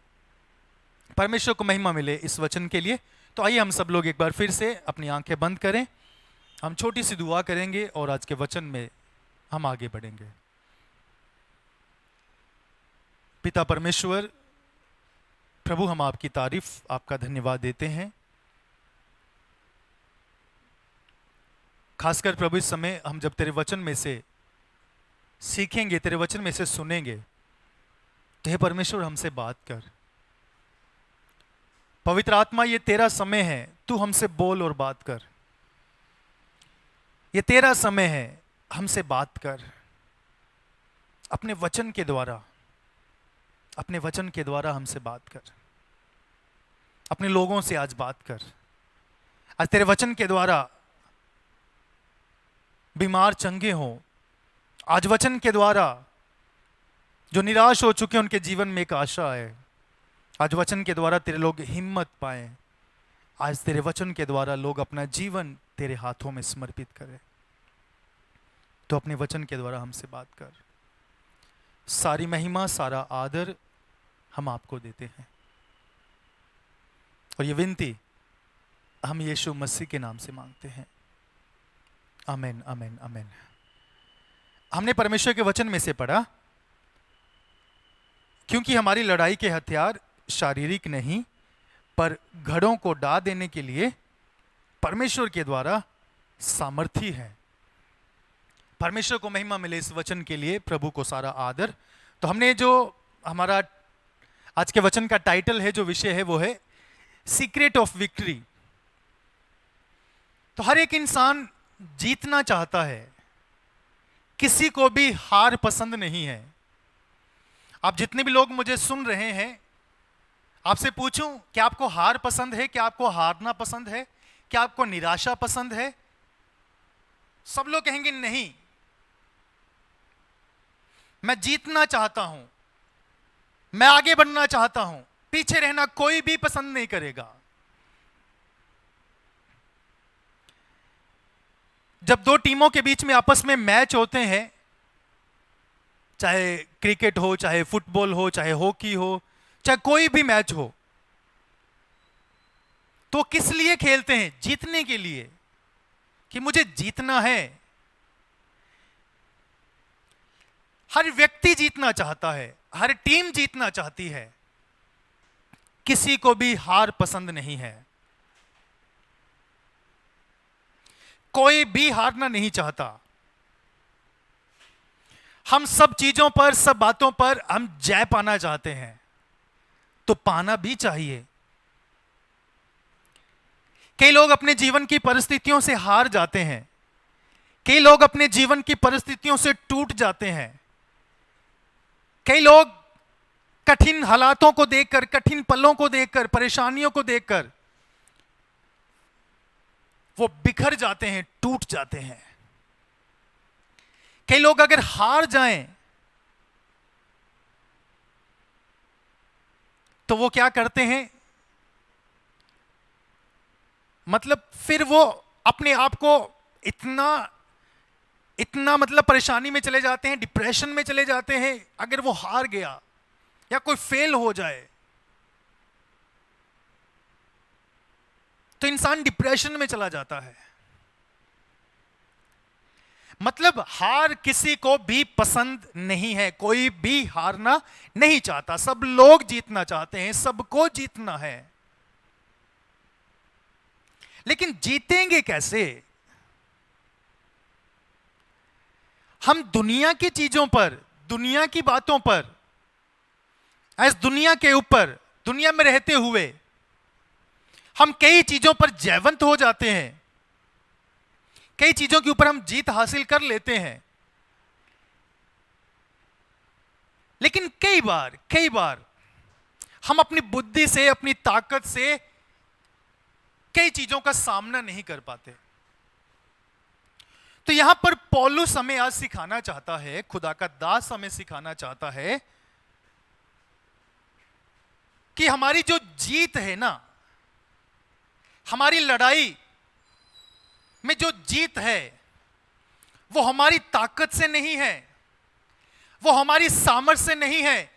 Speaker 1: परमेश्वर को महिमा मिले इस वचन के लिए। तो आइए हम सब लोग एक बार फिर से अपनी आंखें बंद करें। हम छोटी सी दुआ करेंगे और आज के वचन में हम आगे बढ़ेंगे। पिता परमेश्वर, प्रभु हम आपकी तारीफ, आपका धन्यवाद देते हैं। खासकर प्रभु इस समय हम जब तेरे वचन में से सीखेंगे, तेरे वचन में से सुनेंगे, तो हे परमेश्वर हमसे बात कर। पवित्र आत्मा, ये तेरा समय है, तू हमसे बोल और बात कर। ये तेरा समय है, हमसे बात कर। अपने वचन के द्वारा, अपने वचन के द्वारा हमसे बात कर। अपने लोगों से आज बात कर। आज तेरे वचन के द्वारा बीमार चंगे हों। आज वचन के द्वारा जो निराश हो चुके हैं उनके जीवन में एक आशा है। आज वचन के द्वारा तेरे लोग हिम्मत पाएं। आज तेरे वचन के द्वारा लोग अपना जीवन तेरे हाथों में समर्पित करें। तो अपने वचन के द्वारा हमसे बात कर। सारी महिमा, सारा आदर हम आपको देते हैं और ये विनती हम यीशु मसीह के नाम से मांगते हैं। आमीन, आमीन, आमीन। हमने परमेश्वर के वचन में से पढ़ा क्योंकि हमारी लड़ाई के हथियार शारीरिक नहीं, पर घड़ों को डा देने के लिए परमेश्वर के द्वारा सामर्थी है। परमेश्वर को महिमा मिले इस वचन के लिए, प्रभु को सारा आदर। तो हमने जो हमारा आज के वचन का टाइटल है, जो विषय है, वो है सीक्रेट ऑफ विक्ट्री। तो हर एक इंसान जीतना चाहता है, किसी को भी हार पसंद नहीं है। आप जितने भी लोग मुझे सुन रहे हैं, आपसे पूछूं, क्या आपको हार पसंद है? क्या आपको हारना पसंद है? क्या आपको निराशा पसंद है? सब लोग कहेंगे नहीं, मैं जीतना चाहता हूं, मैं आगे बढ़ना चाहता हूं, पीछे रहना कोई भी पसंद नहीं करेगा। जब दो टीमों के बीच में आपस में मैच होते हैं, चाहे क्रिकेट हो, चाहे फुटबॉल हो, चाहे हॉकी हो, चाहे कोई भी मैच हो, तो किस लिए खेलते हैं? जीतने के लिए, कि मुझे जीतना है। हर व्यक्ति जीतना चाहता है, हर टीम जीतना चाहती है, किसी को भी हार पसंद नहीं है। कोई भी हारना नहीं चाहता। हम सब चीजों पर, सब बातों पर हम जय पाना चाहते हैं, तो पाना भी चाहिए। कई लोग अपने जीवन की परिस्थितियों से हार जाते हैं, कई लोग अपने जीवन की परिस्थितियों से टूट जाते हैं, कई लोग कठिन हालातों को देखकर, कठिन पलों को देखकर, परेशानियों को देखकर वो बिखर जाते हैं, टूट जाते हैं। कई लोग अगर हार जाएं तो वो क्या करते हैं, मतलब फिर वो अपने आप को इतना मतलब परेशानी में चले जाते हैं, डिप्रेशन में चले जाते हैं। अगर वो हार गया या कोई फेल हो जाए तो इंसान डिप्रेशन में चला जाता है। मतलब हार किसी को भी पसंद नहीं है, कोई भी हारना नहीं चाहता, सब लोग जीतना चाहते हैं, सबको जीतना है। लेकिन जीतेंगे कैसे? हम दुनिया की चीजों पर, दुनिया की बातों पर, इस दुनिया के ऊपर, दुनिया में रहते हुए हम कई चीजों पर जयवंत हो जाते हैं, कई चीजों के ऊपर हम जीत हासिल कर लेते हैं। लेकिन कई बार हम अपनी बुद्धि से, अपनी ताकत से कई चीजों का सामना नहीं कर पाते। तो यहां पर पौलुस हमें आज सिखाना चाहता है, खुदा का दास हमें सिखाना चाहता है कि हमारी जो जीत है ना, हमारी लड़ाई में जो जीत है, वो हमारी ताकत से नहीं है, वो हमारी सामर्थ्य से नहीं है,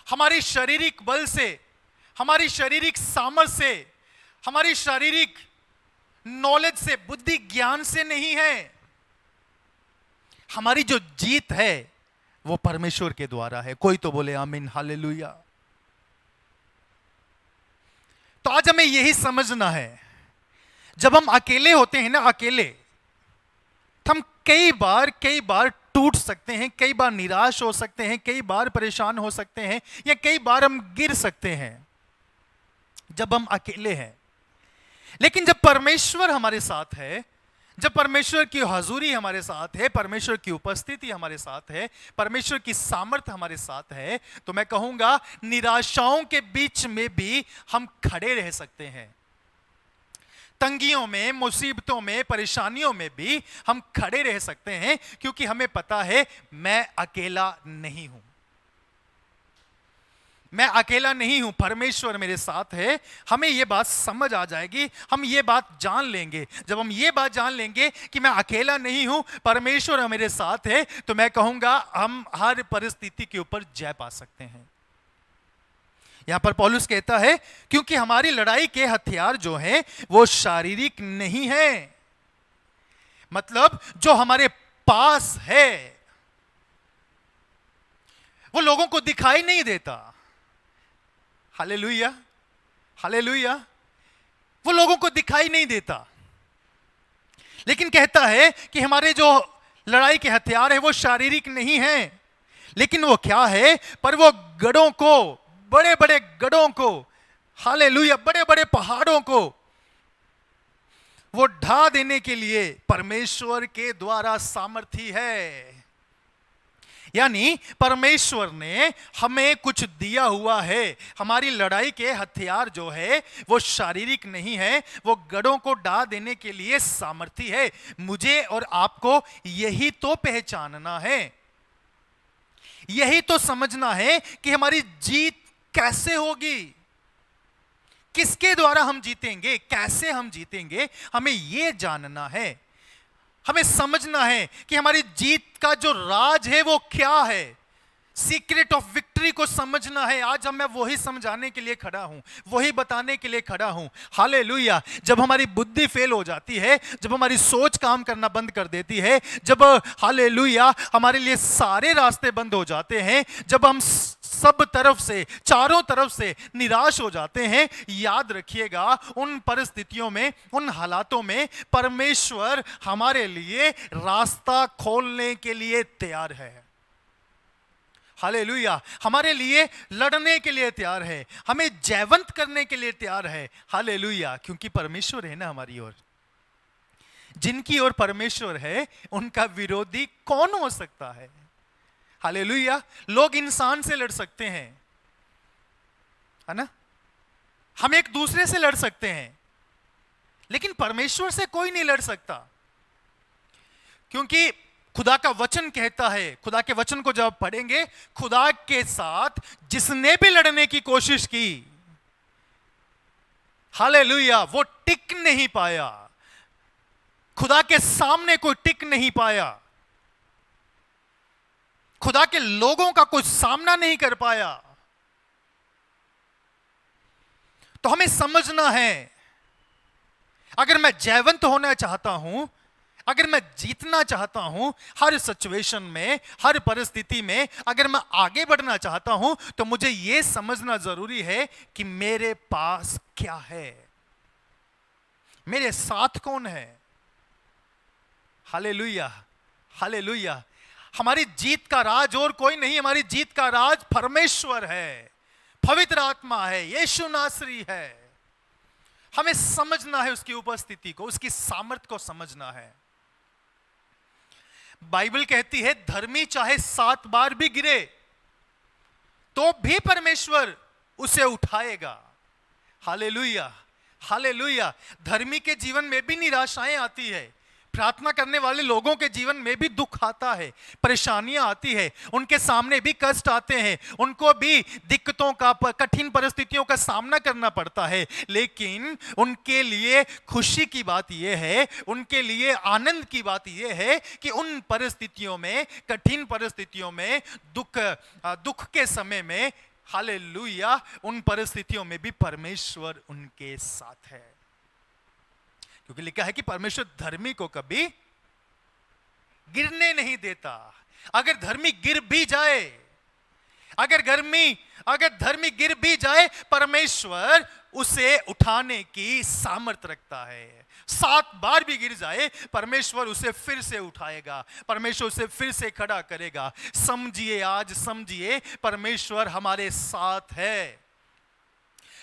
Speaker 1: हमारी शारीरिक बल से, हमारी शारीरिक सामर्थ्य से, हमारी शारीरिक नॉलेज से, बुद्धि ज्ञान से नहीं है। हमारी जो जीत है वो परमेश्वर के द्वारा है। कोई तो बोले आमीन, हालेलुया। तो आज हमें यही समझना है, जब हम अकेले होते हैं ना, अकेले, तो हम कई बार टूट सकते हैं, कई बार निराश हो सकते हैं, कई बार परेशान हो सकते हैं, या कई बार हम गिर सकते हैं जब हम अकेले हैं। लेकिन जब परमेश्वर हमारे साथ है, जब परमेश्वर की हुजूरी हमारे साथ है, परमेश्वर की उपस्थिति हमारे साथ है, परमेश्वर की सामर्थ्य हमारे साथ है, तो मैं कहूंगा निराशाओं के बीच में भी हम खड़े रह सकते हैं। तंगियों में, मुसीबतों में, परेशानियों में भी हम खड़े रह सकते हैं, क्योंकि हमें पता है मैं अकेला नहीं हूं, मैं अकेला नहीं हूं, परमेश्वर मेरे साथ है। हमें यह बात समझ आ जाएगी, हम ये बात जान लेंगे। जब हम ये बात जान लेंगे कि मैं अकेला नहीं हूं, परमेश्वर मेरे साथ है, तो मैं कहूंगा हम हर परिस्थिति के ऊपर जय पा सकते हैं। यहां पर पौलुस कहता है, क्योंकि हमारी लड़ाई के हथियार जो हैं वो शारीरिक नहीं है। मतलब जो हमारे पास है वो लोगों को दिखाई नहीं देता, हालेलुया, हालेलुया। वो लोगों को दिखाई नहीं देता, लेकिन कहता है कि हमारे जो लड़ाई के हथियार है वो शारीरिक नहीं है, लेकिन वो क्या है, पर वो गढ़ों को, बड़े बड़े गढ़ों को, हालेलुया, बड़े बड़े पहाड़ों को वो ढा देने के लिए परमेश्वर के द्वारा सामर्थी है। यानी परमेश्वर ने हमें कुछ दिया हुआ है। हमारी लड़ाई के हथियार जो है वो शारीरिक नहीं है, वो गढ़ों को ढा देने के लिए सामर्थी है। मुझे और आपको यही तो पहचानना है, यही तो समझना है कि हमारी जीत कैसे होगी, किसके द्वारा हम जीतेंगे, कैसे हम जीतेंगे, हमें यह जानना है। हमें समझना है कि हमारी जीत का जो राज है वो क्या है। सीक्रेट ऑफ विक्ट्री को समझना है। आज मैं वही समझाने के लिए खड़ा हूं, वही बताने के लिए खड़ा हूं। हालेलुया। जब हमारी बुद्धि फेल हो जाती है, जब हमारी सोच काम करना बंद कर देती है, जब हालेलुया हमारे लिए सारे रास्ते बंद हो जाते हैं, जब हम सब तरफ से, चारों तरफ से निराश हो जाते हैं, याद रखिएगा उन परिस्थितियों में, उन हालातों में परमेश्वर हमारे लिए रास्ता खोलने के लिए तैयार है। हालेलुया। हमारे लिए लड़ने के लिए तैयार है, हमें जयवंत करने के लिए तैयार है। हालेलुया। क्योंकि परमेश्वर है ना हमारी ओर। जिनकी ओर परमेश्वर है उनका विरोधी कौन हो सकता है। हालेलुया। लोग इंसान से लड़ सकते हैं, है ना, हम एक दूसरे से लड़ सकते हैं, लेकिन परमेश्वर से कोई नहीं लड़ सकता। क्योंकि खुदा का वचन कहता है, खुदा के वचन को जब पढ़ेंगे, खुदा के साथ जिसने भी लड़ने की कोशिश की, हालेलुया, वो टिक नहीं पाया। खुदा के सामने कोई टिक नहीं पाया, खुदा के लोगों का कोई सामना नहीं कर पाया। तो हमें समझना है, अगर मैं जयवंत होना चाहता हूं, अगर मैं जीतना चाहता हूं हर सिचुएशन में, हर परिस्थिति में, अगर मैं आगे बढ़ना चाहता हूं, तो मुझे यह समझना जरूरी है कि मेरे पास क्या है, मेरे साथ कौन है। Hallelujah, hallelujah. हमारी जीत का राज और कोई नहीं, हमारी जीत का राज परमेश्वर है, पवित्र आत्मा है, यीशु नासरी है। हमें समझना है उसकी उपस्थिति को, उसकी सामर्थ को समझना है। बाइबल कहती है धर्मी चाहे 7 बार भी गिरे तो भी परमेश्वर उसे उठाएगा। Hallelujah, hallelujah. धर्मी के जीवन में भी निराशाएं आती है, प्रार्थना करने वाले लोगों के जीवन में भी दुख आता है, परेशानियां आती है, उनके सामने भी कष्ट आते हैं, उनको भी दिक्कतों का, कठिन परिस्थितियों का सामना करना पड़ता है। लेकिन उनके लिए खुशी की बात यह है, उनके लिए आनंद की बात यह है कि उन परिस्थितियों में, कठिन परिस्थितियों में, दुख के समय में, हालेलुया, उन परिस्थितियों में भी परमेश्वर उनके साथ है। क्योंकि लिखा है कि परमेश्वर धर्मी को कभी गिरने नहीं देता। अगर धर्मी गिर भी जाए, अगर धर्मी गिर भी जाए, परमेश्वर उसे उठाने की सामर्थ रखता है। 7 बार भी गिर जाए, परमेश्वर उसे फिर से उठाएगा, परमेश्वर उसे फिर से खड़ा करेगा। समझिए, आज समझिए, परमेश्वर हमारे साथ है।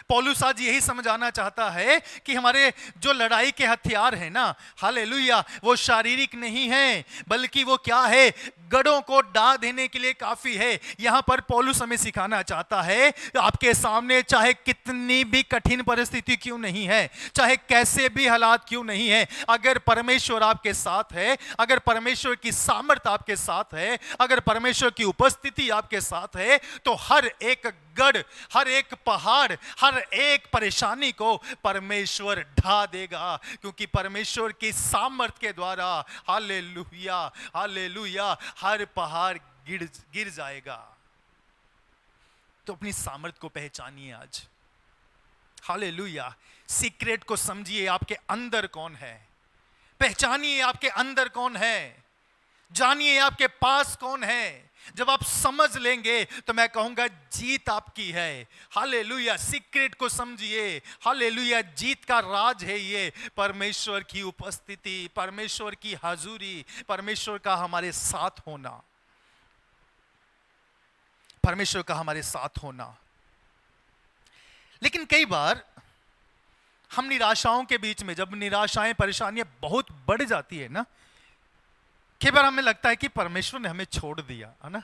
Speaker 1: पौलुस आज यही समझाना चाहता है कि हमारे जो लड़ाई के हथियार हैं ना, हालेलुया, वो शारीरिक नहीं है, बल्कि वो क्या है, गढ़ों को ढा देने के लिए काफी है। यहां पर पौलुस हमें सिखाना चाहता है, आपके सामने चाहे कितनी भी कठिन परिस्थिति क्यों नहीं है, चाहे कैसे भी हालात क्यों नहीं है, अगर परमेश्वर आपके साथ है, अगर परमेश्वर की सामर्थ आपके साथ है, अगर परमेश्वर की उपस्थिति आपके साथ है, तो हर एक गढ़, हर एक पहाड़, हर एक परेशानी को परमेश्वर ढा देगा। क्योंकि परमेश्वर की सामर्थ के द्वारा, हालेलुया, हालेलुया, हर पहाड़ गिर जाएगा। तो अपनी सामर्थ को पहचानिए आज। हालेलुया। सीक्रेट को समझिए, आपके अंदर कौन है, पहचानिए आपके अंदर कौन है। जानिए आपके पास कौन है। जब आप समझ लेंगे तो मैं कहूंगा जीत आपकी है। हालेलुया। सीक्रेट को समझिए। हालेलुया। जीत का राज है ये परमेश्वर की उपस्थिति, परमेश्वर की हाजुरी, परमेश्वर का हमारे साथ होना, परमेश्वर का हमारे साथ होना। लेकिन कई बार हम निराशाओं के बीच में, जब निराशाएं परेशानियां बहुत बढ़ जाती है ना, कई बार हमें लगता है कि परमेश्वर ने हमें छोड़ दिया है ना।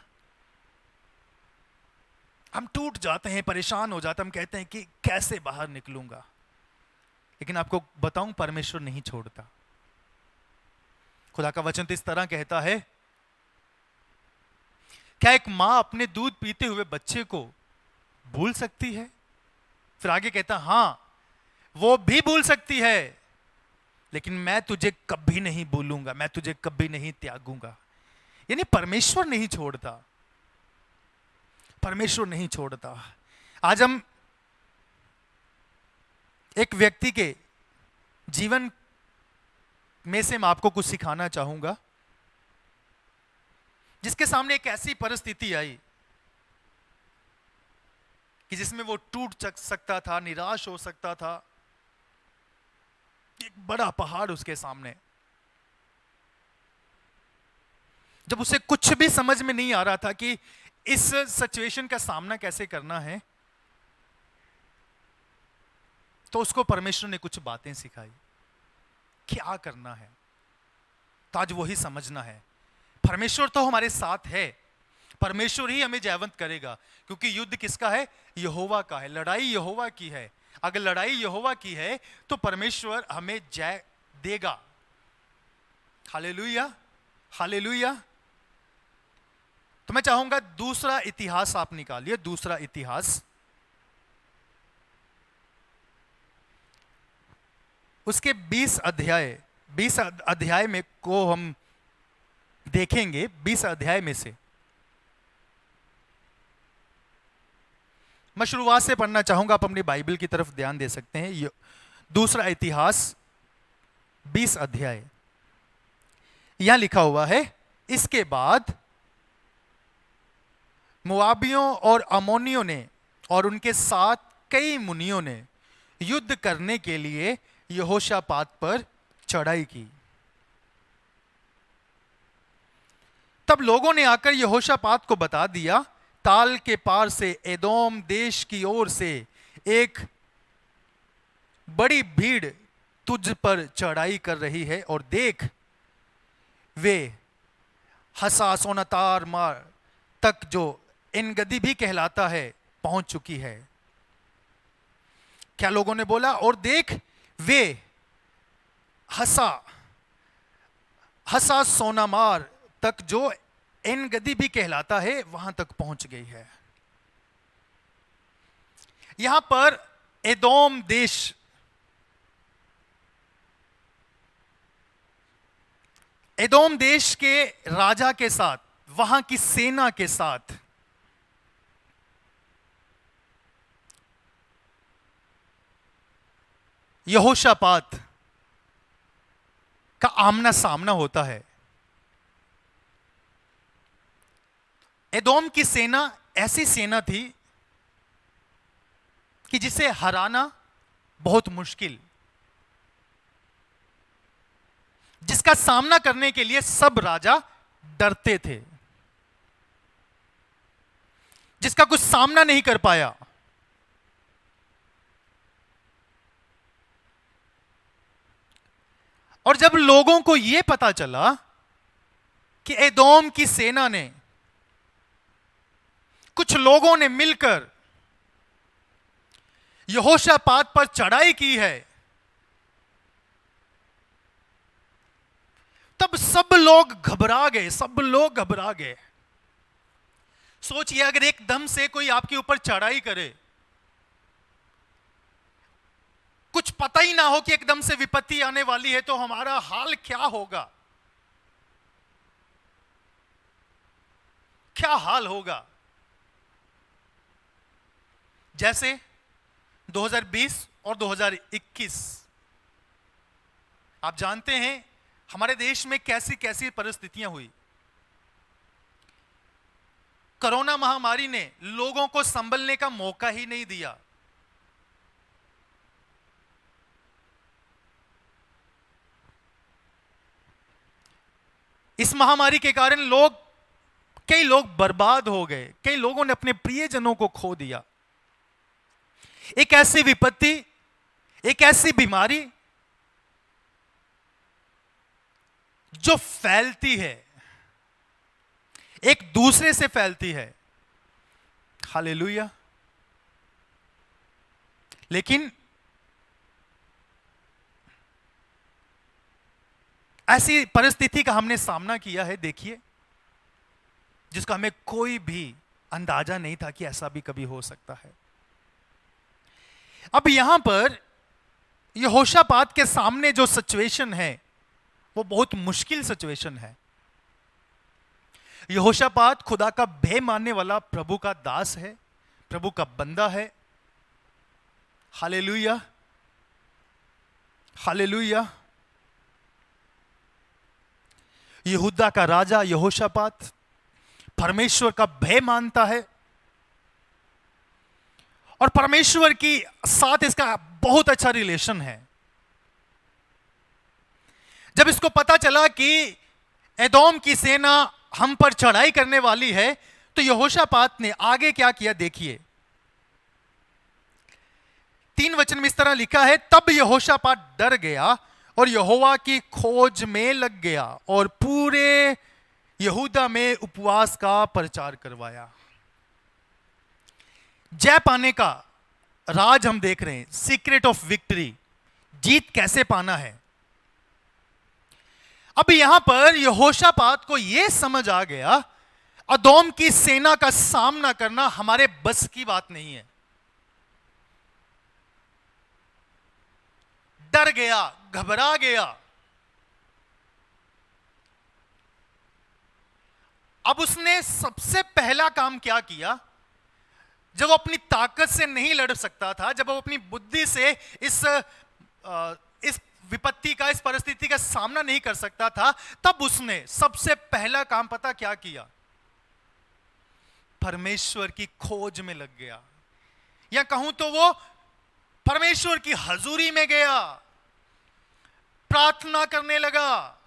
Speaker 1: हम टूट जाते हैं, परेशान हो जाते हैं, हम कहते हैं कि कैसे बाहर निकलूंगा। लेकिन आपको बताऊं, परमेश्वर नहीं छोड़ता। खुदा का वचन तो इस तरह कहता है, क्या एक मां अपने दूध पीते हुए बच्चे को भूल सकती है? फिर आगे कहता, हां वो भी भूल सकती है, लेकिन मैं तुझे कभी नहीं भूलूंगा, मैं तुझे कभी नहीं त्यागूंगा। यानी परमेश्वर नहीं छोड़ता, परमेश्वर नहीं छोड़ता। आज हम एक व्यक्ति के जीवन में से मैं आपको कुछ सिखाना चाहूंगा, जिसके सामने एक ऐसी परिस्थिति आई कि जिसमें वो टूट सकता था, निराश हो सकता था। एक बड़ा पहाड़ उसके सामने। जब उसे कुछ भी समझ में नहीं आ रहा था कि इस सिचुएशन का सामना कैसे करना है, तो उसको परमेश्वर ने कुछ बातें सिखाई, क्या करना है। तो आज वही समझना है। परमेश्वर तो हमारे साथ है, परमेश्वर ही हमें जयवंत करेगा, क्योंकि युद्ध किसका है? यहोवा का है। लड़ाई यहोवा की है। अगर लड़ाई यहोवा की है तो परमेश्वर हमें जय देगा। Hallelujah, hallelujah. तो मैं चाहूंगा दूसरा इतिहास आप निकालिए, दूसरा इतिहास, उसके 20 अध्याय में को हम देखेंगे। 20 अध्याय में से मैं शुरुआत से पढ़ना चाहूंगा, आप अपनी बाइबल की तरफ ध्यान दे सकते हैं। दूसरा इतिहास 20 अध्याय, यहां लिखा हुआ है, इसके बाद मोआबियों और अमोनियों ने और उनके साथ कई मुनियों ने युद्ध करने के लिए यहोशापात पर चढ़ाई की। तब लोगों ने आकर यहोशापात को बता दिया, ताल के पार से एदोम देश की ओर से एक बड़ी भीड़ तुझ पर चढ़ाई कर रही है, और देख वे हसासोनतार मार तक, जो एनगदी भी कहलाता है, पहुंच चुकी है। क्या लोगों ने बोला? और देख वे हसा सोनामार तक, जो एनगदी भी कहलाता है, वहां तक पहुंच गई है। यहां पर एदोम देश, एदोम देश के राजा के साथ, वहां की सेना के साथ यहोशापात का आमना सामना होता है। एदोम की सेना ऐसी सेना थी कि जिसे हराना बहुत मुश्किल, जिसका सामना करने के लिए सब राजा डरते थे, जिसका कुछ सामना नहीं कर पाया। और जब लोगों को यह पता चला कि एदोम की सेना ने, कुछ लोगों ने मिलकर यहोशापात पर चढ़ाई की है, तब सब लोग घबरा गए, सब लोग घबरा गए। सोचिए, अगर एकदम से कोई आपके ऊपर चढ़ाई करे, कुछ पता ही ना हो कि एकदम से विपत्ति आने वाली है, तो हमारा हाल क्या होगा? क्या हाल होगा? जैसे 2020 और 2021, आप जानते हैं हमारे देश में कैसी कैसी परिस्थितियां हुई। कोरोना महामारी ने लोगों को संभलने का मौका ही नहीं दिया। इस महामारी के कारण कई लोग बर्बाद हो गए, कई लोगों ने अपने प्रियजनों को खो दिया। एक ऐसी विपत्ति, एक ऐसी बीमारी जो फैलती है, एक दूसरे से फैलती है। हालेलुया। लेकिन ऐसी परिस्थिति का हमने सामना किया है, देखिए, जिसका हमें कोई भी अंदाजा नहीं था कि ऐसा भी कभी हो सकता है। अब यहां पर यहोशापात के सामने जो सिचुएशन है वो बहुत मुश्किल सिचुएशन है। यहोशापात खुदा का भय मानने वाला प्रभु का दास है, प्रभु का बंदा है। Hallelujah, hallelujah. यहूदा का राजा यहोशापात परमेश्वर का भय मानता है और परमेश्वर की साथ इसका बहुत अच्छा रिलेशन है। जब इसको पता चला कि एदोम की सेना हम पर चढ़ाई करने वाली है, तो यहोशापात ने आगे क्या किया, देखिए। 3 वचन में इस तरह लिखा है, तब यहोशापात डर गया और यहोवा की खोज में लग गया और पूरे यहूदा में उपवास का प्रचार करवाया। जय पाने का राज हम देख रहे हैं, सीक्रेट ऑफ विक्ट्री, जीत कैसे पाना है। अब यहां पर यहोशापात को यह समझ आ गया, अदोम की सेना का सामना करना हमारे बस की बात नहीं है। डर गया, घबरा गया। अब उसने सबसे पहला काम क्या किया, जब वो अपनी ताकत से नहीं लड़ सकता था, जब वो अपनी बुद्धि से इस विपत्ति का, इस परिस्थिति का सामना नहीं कर सकता था, तब उसने सबसे पहला काम पता क्या किया, परमेश्वर की खोज में लग गया। या कहूं तो वो परमेश्वर की हजूरी में गया, प्रार्थना करने लगा।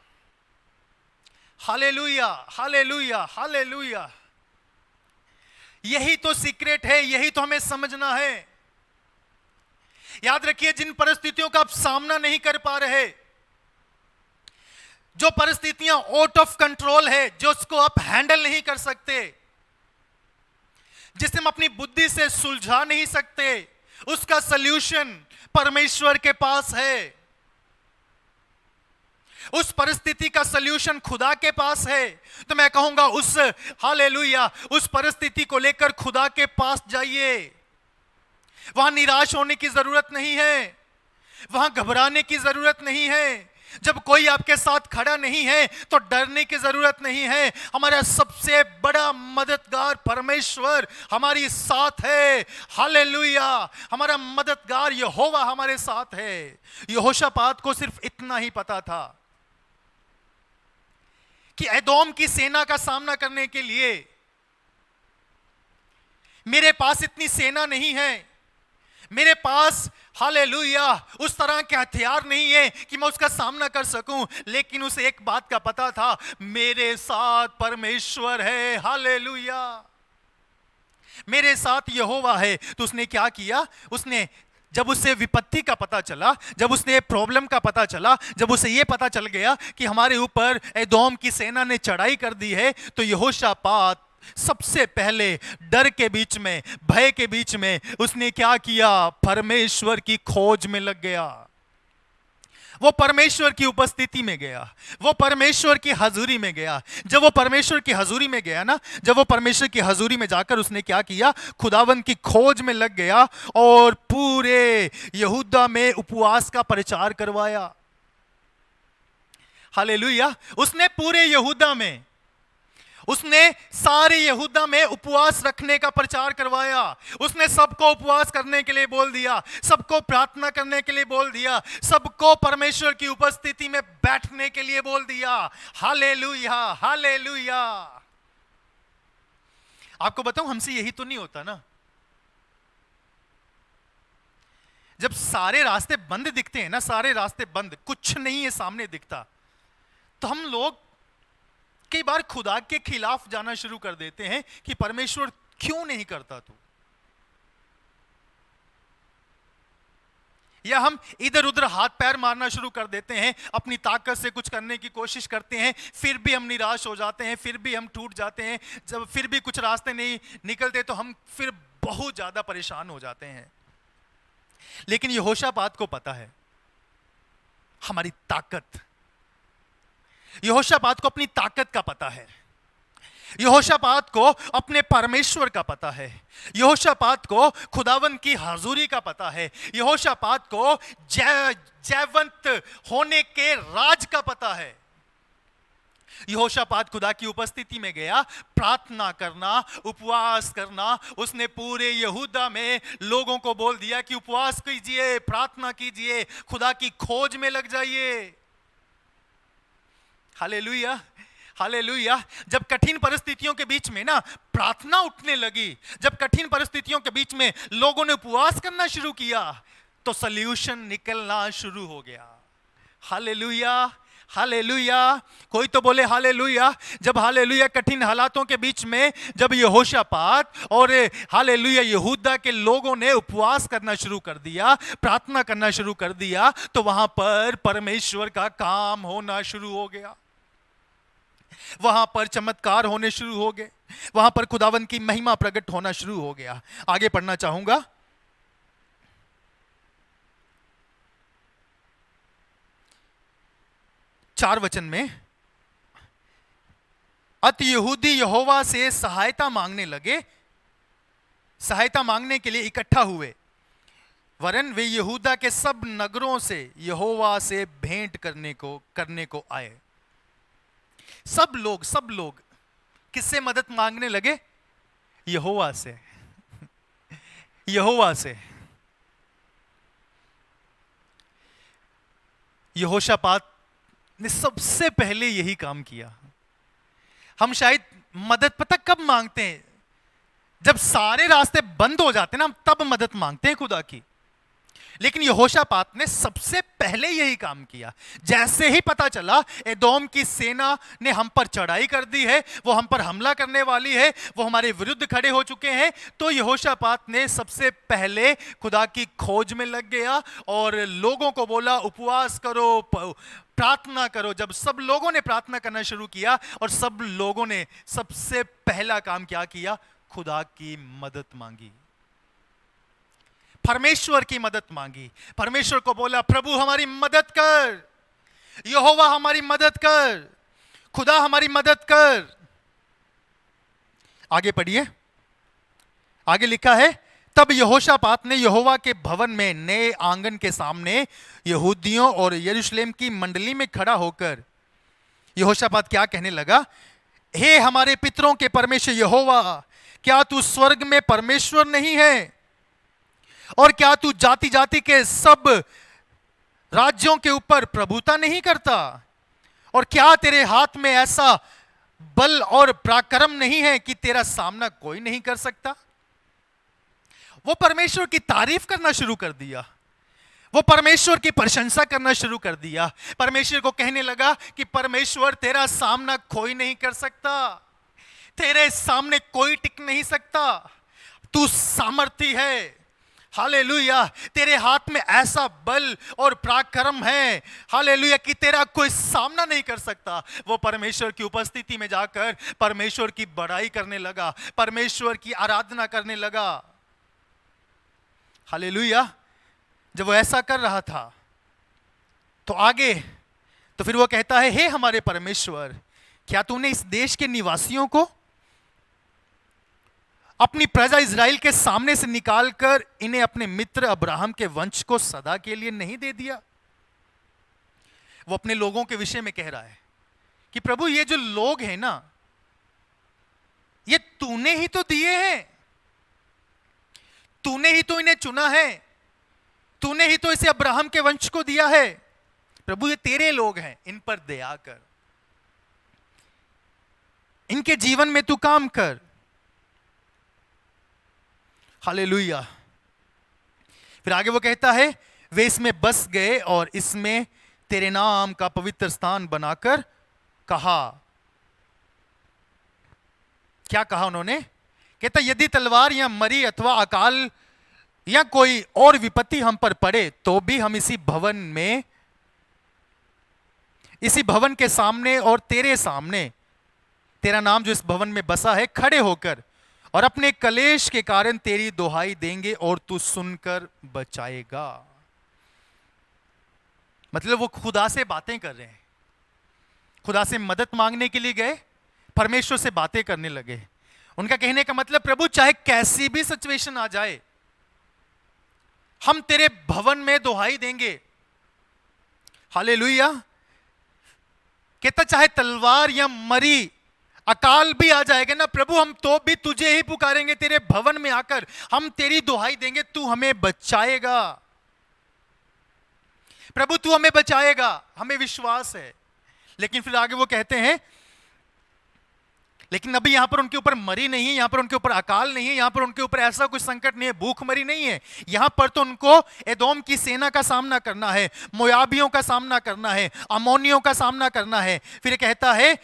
Speaker 1: Hallelujah, hallelujah, hallelujah. यही तो सीक्रेट है, यही तो हमें समझना है। याद रखिए, जिन परिस्थितियों का आप सामना नहीं कर पा रहे, जो परिस्थितियां आउट ऑफ कंट्रोल है, जो उसको आप हैंडल नहीं कर सकते, जिसे हम अपनी बुद्धि से सुलझा नहीं सकते, उसका सल्यूशन परमेश्वर के पास है। उस परिस्थिति का सल्यूशन खुदा के पास है। तो मैं कहूंगा हालेलुया, उस परिस्थिति को लेकर खुदा के पास जाइए। वहां निराश होने की जरूरत नहीं है, वहां घबराने की जरूरत नहीं है। जब कोई आपके साथ खड़ा नहीं है तो डरने की जरूरत नहीं है। हमारा सबसे बड़ा मददगार परमेश्वर हमारी साथ है। हालेलुया, हमारा मददगार यहोवा हमारे साथ है। यहोशापात को सिर्फ इतना ही पता था कि एदोम की सेना का सामना करने के लिए मेरे पास इतनी सेना नहीं है, मेरे पास हालेलुया उस तरह के हथियार नहीं है कि मैं उसका सामना कर सकूं। लेकिन उसे एक बात का पता था, मेरे साथ परमेश्वर है। हालेलुया, मेरे साथ यहोवा है। तो उसने क्या किया, जब उसे विपत्ति का पता चला, जब उसने प्रॉब्लम का पता चला, जब उसे यह पता चल गया कि हमारे ऊपर एदोम की सेना ने चढ़ाई कर दी है, तो यहोशापात सबसे पहले डर के बीच में, भय के बीच में उसने क्या किया, परमेश्वर की खोज में लग गया। वो परमेश्वर की उपस्थिति में गया, वो परमेश्वर की हजूरी में गया। जब वो परमेश्वर की हजूरी में गया ना, जब वो परमेश्वर की हजूरी में जाकर उसने क्या किया, खुदावंद की खोज में लग गया और पूरे यहूदा में उपवास का प्रचार करवाया। हालेलुया, उसने पूरे यहूदा में, उसने सारे यहूदा में उपवास रखने का प्रचार करवाया। उसने सबको उपवास करने के लिए बोल दिया, सबको प्रार्थना करने के लिए बोल दिया, सबको परमेश्वर की उपस्थिति में बैठने के लिए बोल दिया। Hallelujah, hallelujah. आपको बताऊं, हमसे यही तो नहीं होता ना। जब सारे रास्ते बंद दिखते हैं ना, सारे रास्ते बंद, कुछ नहीं है सामने दिखता, तो हम लोग कई बार खुदा के खिलाफ जाना शुरू कर देते हैं कि परमेश्वर क्यों नहीं करता तू, या हम इधर उधर हाथ पैर मारना शुरू कर देते हैं, अपनी ताकत से कुछ करने की कोशिश करते हैं, फिर भी हम निराश हो जाते हैं, फिर भी हम टूट जाते हैं, जब फिर भी कुछ रास्ते नहीं निकलते तो हम फिर बहुत ज्यादा परेशान हो जाते हैं। लेकिन यहोशापात को पता है हमारी ताकत, यहोशापात को अपनी ताकत का पता है, यहोशापात को अपने परमेश्वर का पता है, यहोशापात को खुदावन की हाजुरी का पता है, यहोशापात को जयवंत होने के राज का पता है। यहोशापात खुदा की उपस्थिति में गया, प्रार्थना करना, उपवास करना। उसने पूरे यहूदा में लोगों को बोल दिया कि उपवास कीजिए, प्रार्थना कीजिए, खुदा की खोज में लग जाइए। Hallelujah, hallelujah. जब कठिन परिस्थितियों के बीच में ना प्रार्थना उठने लगी, जब कठिन परिस्थितियों के बीच में लोगों ने उपवास करना शुरू किया, तो सॉल्यूशन निकलना शुरू हो गया। Hallelujah, hallelujah. कोई तो बोले हालेलुया। जब हालेलुया कठिन हालातों के बीच में जब यहोशापात और हालेलुया यहूदा के लोगों ने उपवास करना शुरू कर दिया, प्रार्थना करना शुरू कर दिया, तो वहां पर परमेश्वर का काम होना शुरू हो गया, वहां पर चमत्कार होने शुरू हो गए, वहां पर खुदावन की महिमा प्रकट होना शुरू हो गया। आगे पढ़ना चाहूंगा। चार वचन में, अत यहूदी यहोवा से सहायता मांगने लगे, सहायता मांगने के लिए इकट्ठा हुए, वरन वे यहूदा के सब नगरों से यहोवा से भेंट करने को आए। सब लोग किससे मदद मांगने लगे? यहोवा से, यहोवा से। यहोशापात ने सबसे पहले यही काम किया। हम शायद मदद पता कब मांगते हैं? जब सारे रास्ते बंद हो जाते हैं ना, हम तब मदद मांगते हैं खुदा की। लेकिन यहोशापात ने सबसे पहले यही काम किया। जैसे ही पता चला एदोम की सेना ने हम पर चढ़ाई कर दी है, वो हम पर हमला करने वाली है, वो हमारे विरुद्ध खड़े हो चुके हैं, तो यहोशापात ने सबसे पहले खुदा की खोज में लग गया और लोगों को बोला उपवास करो, प्रार्थना करो। जब सब लोगों ने प्रार्थना करना शुरू किया और सब लोगों ने सबसे पहला काम क्या किया? खुदा की मदद मांगी, परमेश्वर की मदद मांगी। परमेश्वर को बोला प्रभु हमारी मदद कर, यहोवा हमारी मदद कर, खुदा हमारी मदद कर। आगे पढ़िए, आगे लिखा है, तब यहोशापात ने यहोवा के भवन में नए आंगन के सामने यहूदियों और यरूशलेम की मंडली में खड़ा होकर यहोशापात क्या कहने लगा? हे हमारे पितरों के परमेश्वर यहोवा, क्या तू स्वर्ग में परमेश्वर नहीं है? और क्या तू जाति जाति के सब राज्यों के ऊपर प्रभुता नहीं करता? और क्या तेरे हाथ में ऐसा बल और पराक्रम नहीं है कि तेरा सामना कोई नहीं कर सकता? वो परमेश्वर की तारीफ करना शुरू कर दिया, वो परमेश्वर की प्रशंसा करना शुरू कर दिया। परमेश्वर को कहने लगा कि परमेश्वर तेरा सामना कोई नहीं कर सकता, तेरे सामने कोई टिक नहीं सकता, तू सामर्थी है। हालेलुया, तेरे हाथ में ऐसा बल और पराक्रम है, हालेलुया, कि तेरा कोई सामना नहीं कर सकता। वो परमेश्वर की उपस्थिति में जाकर परमेश्वर की बड़ाई करने लगा, परमेश्वर की आराधना करने लगा। हालेलुया। जब वो ऐसा कर रहा था तो आगे तो फिर वो कहता है, हे हमारे परमेश्वर, क्या तूने इस देश के निवासियों को अपनी प्रजा इज़राइल के सामने से निकालकर इन्हें अपने मित्र अब्राहम के वंश को सदा के लिए नहीं दे दिया? वो अपने लोगों के विषय में कह रहा है कि प्रभु ये जो लोग हैं ना, ये तूने ही तो दिए हैं, तूने ही तो इन्हें चुना है, तूने ही तो इसे अब्राहम के वंश को दिया है। प्रभु ये तेरे लोग हैं, इन पर दया कर, इनके जीवन में तू काम कर। हालेलुया। फिर आगे वो कहता है, वे इसमें बस गए और इसमें तेरे नाम का पवित्र स्थान बनाकर कहा। क्या कहा उन्होंने? कहता यदि तलवार या मरी अथवा अकाल या कोई और विपत्ति हम पर पड़े तो भी हम इसी भवन के सामने और तेरे सामने, तेरा नाम जो इस भवन में बसा है, खड़े होकर और अपने कलेश के कारण तेरी दुहाई देंगे और तू सुनकर बचाएगा। मतलब वो खुदा से बातें कर रहे हैं, खुदा से मदद मांगने के लिए गए, परमेश्वर से बातें करने लगे। उनका कहने का मतलब, प्रभु चाहे कैसी भी सिचुएशन आ जाए, हम तेरे भवन में दुहाई देंगे। हालेलुया। कहता चाहे तलवार या मरी अकाल भी आ जाएगा ना प्रभु, हम तो भी तुझे ही पुकारेंगे, तेरे भवन में आकर हम तेरी दुहाई देंगे, तू हमें बचाएगा। प्रभु तू हमें बचाएगा, हमें विश्वास है। लेकिन फिर आगे वो कहते हैं, लेकिन अभी यहां पर उनके ऊपर मरी नहीं है, यहां पर उनके ऊपर अकाल नहीं है, यहां पर उनके ऊपर ऐसा कुछ संकट नहीं है, भूख मरी नहीं है। यहां पर तो उनको एदोम की सेना का सामना करना है, मोयाबियों का सामना करना है, अमोनियों का सामना करना है। फिर कहता है,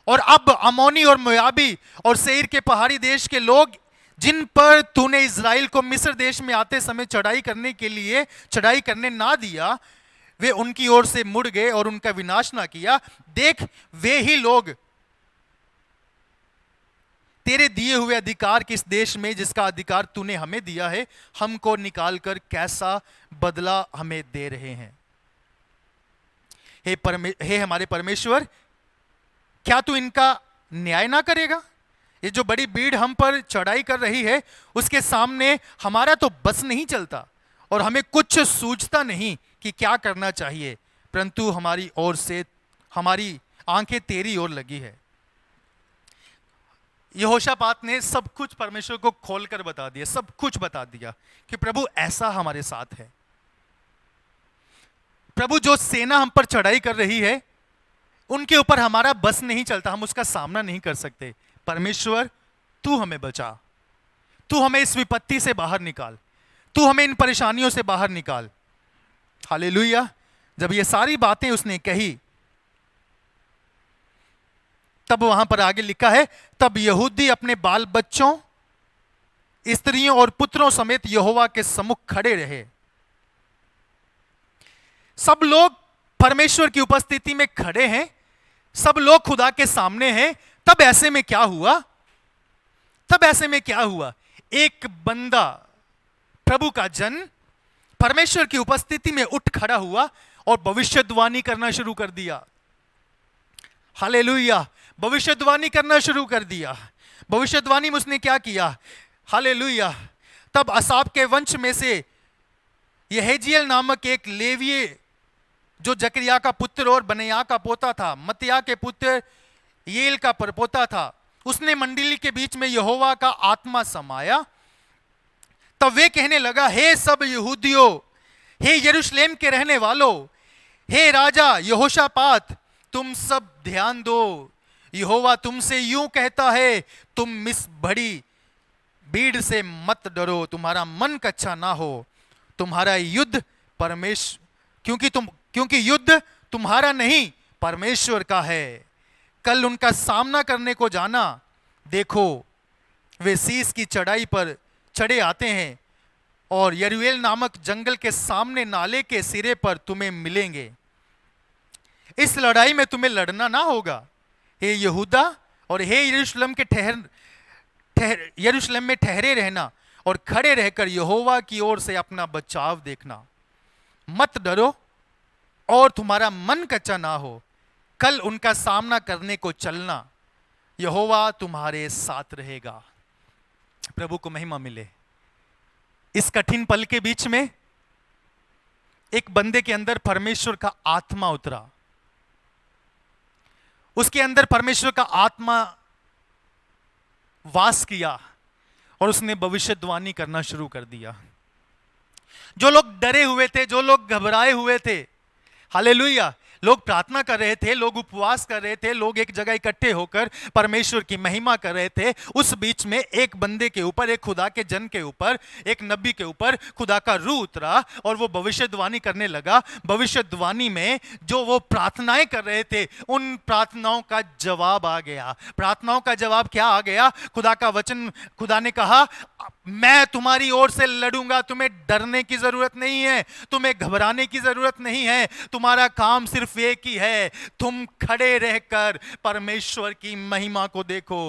Speaker 1: और अब अमोनी और मोयाबी और सेईर के पहाड़ी देश के लोग जिन पर तूने इज़राइल को मिस्र देश में आते समय चढ़ाई करने ना दिया, वे उनकी ओर से मुड़ गए और उनका विनाश ना किया। देख वे ही लोग तेरे दिए हुए अधिकार के इस देश में, जिसका अधिकार तूने हमें दिया है, हमको निकालकर कैसा बदला हमें दे रहे हैं। हे हमारे परमेश्वर, क्या तू इनका न्याय ना करेगा? ये जो बड़ी भीड़ हम पर चढ़ाई कर रही है, उसके सामने हमारा तो बस नहीं चलता और हमें कुछ सूझता नहीं कि क्या करना चाहिए, परंतु हमारी आंखें तेरी ओर लगी है। यहोशापात ने सब कुछ परमेश्वर को खोलकर बता दिया, सब कुछ बता दिया कि प्रभु ऐसा हमारे साथ है। प्रभु जो सेना हम पर चढ़ाई कर रही है, उनके ऊपर हमारा बस नहीं चलता, हम उसका सामना नहीं कर सकते। परमेश्वर तू हमें बचा, तू हमें इस विपत्ति से बाहर निकाल, तू हमें इन परेशानियों से बाहर निकाल। हालेलुया। जब ये सारी बातें उसने कही, तब वहां पर आगे लिखा है, तब यहूदी अपने बाल बच्चों, स्त्रियों और पुत्रों समेत यहोवा के सम्मुख खड़े रहे। सब लोग परमेश्वर की उपस्थिति में खड़े हैं, सब लोग खुदा के सामने हैं। तब ऐसे में क्या हुआ? एक बंदा, प्रभु का जन, परमेश्वर की उपस्थिति में उठ खड़ा हुआ और भविष्यवाणी करना शुरू कर दिया। हालेलुया। भविष्यवाणी करना शुरू कर दिया। भविष्यवाणी में उसने क्या किया? हालेलुया। तब असाफ के वंश में से यहेजियल नामक एक लेवीय, जो जकरिया का पुत्र और बनया का पोता था, मत्तिया के पुत्र येल का परपोता था, उसने मंडली के बीच में यहोवा का आत्मा समाया। तब वे कहने लगा, हे सब यहूदियों, हे यरूशलेम के रहने वालों, हे राजा यहोशापात, तुम सब ध्यान दो। यहोवा तुमसे यूं कहता है, तुम इस बड़ी भीड़ से मत डरो, तुम्हारा मन कच्चा ना हो। तुम्हारा युद्ध क्योंकि युद्ध तुम्हारा नहीं, परमेश्वर का है। कल उनका सामना करने को जाना, देखो वे सीस की चढ़ाई पर चढ़े आते हैं और यरूएल नामक जंगल के सामने नाले के सिरे पर तुम्हें मिलेंगे। इस लड़ाई में तुम्हें लड़ना ना होगा। हे यहूदा और हे यरूशलेम में ठहरे रहना और खड़े रहकर यहोवा की ओर से अपना बचाव देखना। मत डरो और तुम्हारा मन कच्चा ना हो। कल उनका सामना करने को चलना, यहोवा तुम्हारे साथ रहेगा। प्रभु को महिमा मिले। इस कठिन पल के बीच में एक बंदे के अंदर परमेश्वर का आत्मा उतरा। उसके अंदर परमेश्वर का आत्मा वास किया और उसने भविष्यवाणी करना शुरू कर दिया। जो लोग डरे हुए थे, जो लोग घबराए हुए थे, हालेलुया, लोग प्रार्थना कर रहे थे, लोग उपवास कर रहे थे, लोग एक जगह इकट्ठे होकर परमेश्वर की महिमा कर रहे थे। उस बीच में एक बंदे के ऊपर, एक खुदा के जन के ऊपर, एक नबी के ऊपर खुदा का रूह उतरा और वो भविष्यवाणी करने लगा। भविष्यवाणी में जो वो प्रार्थनाएं कर रहे थे, उन प्रार्थनाओं का जवाब आ गया। प्रार्थनाओं का जवाब क्या आ गया? खुदा का वचन, खुदा ने कहा, मैं तुम्हारी ओर से लड़ूंगा, तुम्हें डरने की जरूरत नहीं है, तुम्हें घबराने की जरूरत नहीं है। तुम्हारा काम सिर्फ एक ही है, तुम खड़े रहकर परमेश्वर की महिमा को देखो।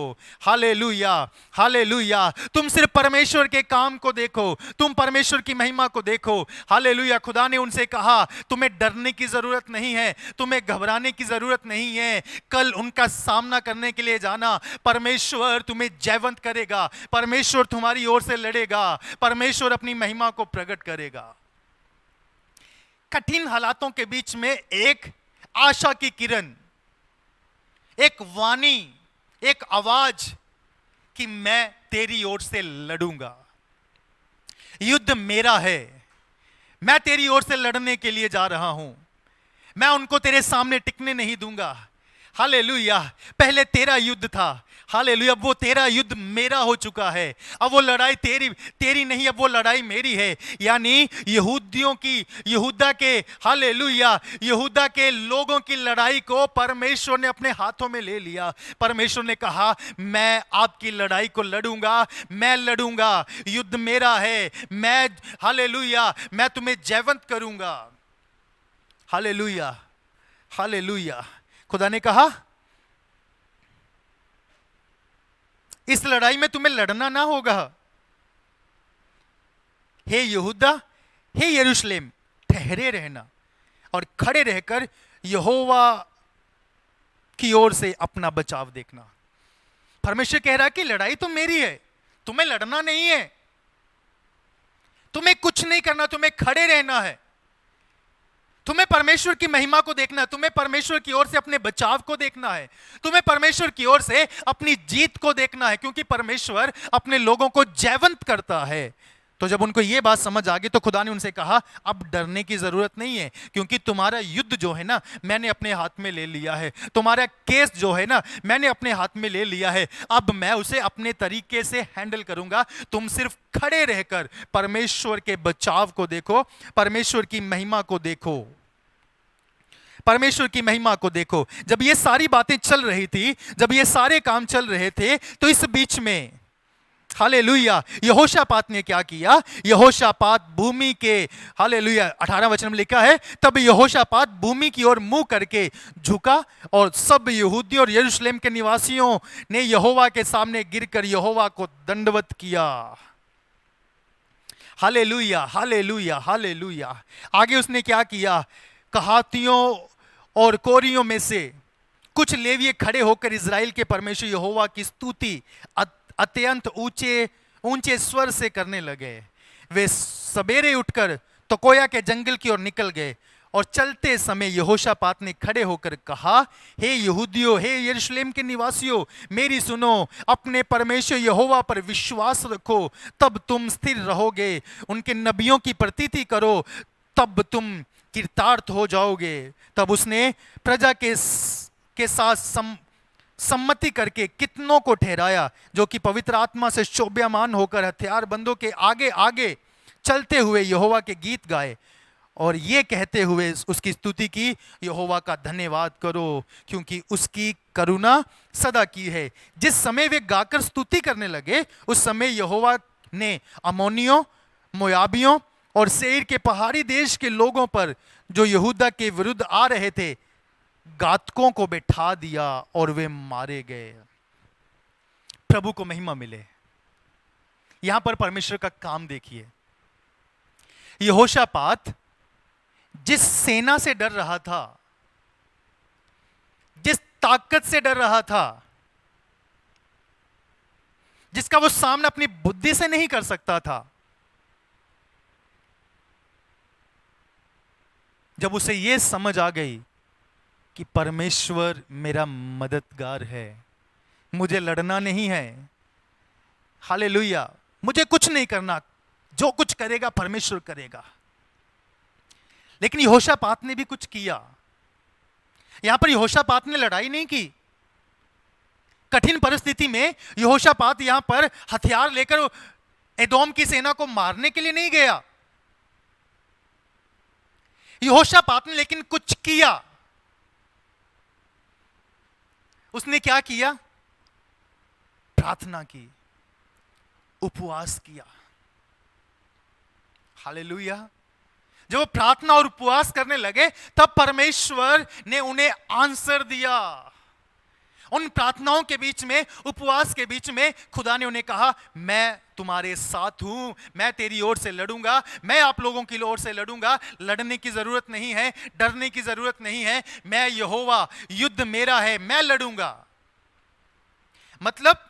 Speaker 1: Hallelujah, hallelujah. तुम सिर्फ परमेश्वर के काम को देखो, तुम परमेश्वर की महिमा को देखो। हालेलुया। खुदा ने उनसे कहा, तुम्हें डरने की जरूरत नहीं है, तुम्हें घबराने की जरूरत नहीं है। कल उनका सामना करने के लिए जाना, परमेश्वर तुम्हें जयवंत करेगा, परमेश्वर तुम्हारी ओर से लड़ेगा, परमेश्वर अपनी महिमा को प्रकट करेगा। कठिन हालातों के बीच में एक आशा की किरण, एक वाणी, एक आवाज कि मैं तेरी ओर से लड़ूंगा, युद्ध मेरा है, मैं तेरी ओर से लड़ने के लिए जा रहा हूं, मैं उनको तेरे सामने टिकने नहीं दूंगा। हालेलुया। पहले तेरा युद्ध था, हालेलुया, अब वो तेरा युद्ध मेरा हो चुका है। अब वो लड़ाई तेरी नहीं, अब वो लड़ाई मेरी है। यानी यहूदियों की, यहूदा के, हालेलुया, यहूदा के लोगों की लड़ाई को परमेश्वर ने अपने हाथों में ले लिया। परमेश्वर ने कहा, मैं आपकी लड़ाई को लड़ूंगा, मैं लड़ूंगा, युद्ध मेरा है, मैं, हालेलुया, मैं तुम्हें जयवंत करूंगा। Hallelujah, hallelujah. खुदा ने कहा, इस लड़ाई में तुम्हें लड़ना ना होगा। हे यहूदा, हे यरूशलेम, ठहरे रहना और खड़े रहकर यहोवा की ओर से अपना बचाव देखना। परमेश्वर कह रहा है कि लड़ाई तो मेरी है, तुम्हें लड़ना नहीं है, तुम्हें कुछ नहीं करना, तुम्हें खड़े रहना है, तुम्हें परमेश्वर की महिमा को देखना है, तुम्हें परमेश्वर की ओर से अपने बचाव को देखना है, तुम्हें परमेश्वर की ओर से अपनी जीत को देखना है, क्योंकि परमेश्वर अपने लोगों को जयवंत करता है। तो जब उनको यह बात समझ आ गई तो खुदा ने उनसे कहा, अब डरने की जरूरत नहीं है, क्योंकि तुम्हारा युद्ध जो है ना, मैंने अपने हाथ में ले लिया है। तुम्हारा केस जो है ना, मैंने अपने हाथ में ले लिया है। अब मैं उसे अपने तरीके से हैंडल करूंगा। तुम सिर्फ खड़े रहकर परमेश्वर के बचाव को देखो, परमेश्वर की महिमा को देखो, परमेश्वर की महिमा को देखो। जब ये सारी बातें चल रही थी, जब ये सारे काम चल रहे थे, तो इस बीच में, हालेलुया, यहोशापात ने क्या किया? यहोशापात भूमि के, हालेलुया, 18 वचन में लिखा है, तब यहोशापात भूमि की ओर मुंह करके झुका और सब यहूदी और यरूशलेम के निवासियों ने यहोवा के सामने गिरकर यहोवा को दंडवत किया। Hallelujah, hallelujah, hallelujah. आगे उसने क्या किया? कहातियों और कोरियों में से कुछ लेवीय खड़े होकर इजराइल के परमेश्वर यहोवा की स्तुति अत्यंत ऊंचे ऊंचे स्वर से करने लगे। वे सवेरे उठकर तकोया के जंगल की ओर निकल गए और चलते समय यहोशापात ने खड़े होकर कहा, हे यहूदियों, हे यरूशलेम के निवासियों, मेरी सुनो, अपने परमेश्वर यहोवा पर विश्वास रखो, तब तुम स्थिर रहोगे। उनके नबियों की प्रतीति करो, तब तुम कृतार्थ हो जाओगे। तब उसने प्रजा के साथ सम्मति करके कितनों को ठहराया, जो कि पवित्र आत्मा से शोभ्यमान होकर हथियारबंदों के आगे आगे चलते हुए यहोवा के गीत गाए और ये कहते हुए उसकी स्तुति की, यहोवा का धन्यवाद करो, क्योंकि उसकी करुणा सदा की है। जिस समय वे गाकर स्तुति करने लगे, उस समय यहोवा ने अमोनियों, मोयाबियों और सेईर के पहाड़ी देश के लोगों पर, जो यहूदा के विरुद्ध आ रहे थे, घातकों को बैठा दिया और वे मारे गए। प्रभु को महिमा मिले। यहां पर परमेश्वर का काम देखिए। यहोशापात जिस सेना से डर रहा था, जिस ताकत से डर रहा था, जिसका वो सामना अपनी बुद्धि से नहीं कर सकता था, जब उसे यह समझ आ गई कि परमेश्वर मेरा मददगार है, मुझे लड़ना नहीं है, हालेलुया, मुझे कुछ नहीं करना, जो कुछ करेगा परमेश्वर करेगा। लेकिन यहोशापात ने भी कुछ किया। यहां पर यहोशापात ने लड़ाई नहीं की। कठिन परिस्थिति में यहोशापात यहां पर हथियार लेकर एदोम की सेना को मारने के लिए नहीं गया। यहोशापात ने लेकिन कुछ किया। उसने क्या किया? प्रार्थना की, उपवास किया। हालेलुया। जब वो प्रार्थना और उपवास करने लगे तब परमेश्वर ने उन्हें आंसर दिया। उन प्रार्थनाओं के बीच में, उपवास के बीच में खुदा ने उन्हें कहा, मैं तुम्हारे साथ हूं, मैं तेरी ओर से लड़ूंगा, मैं आप लोगों की ओर से लड़ूंगा। लड़ने की जरूरत नहीं है, डरने की जरूरत नहीं है, मैं यहोवा, युद्ध मेरा है, मैं लड़ूंगा। मतलब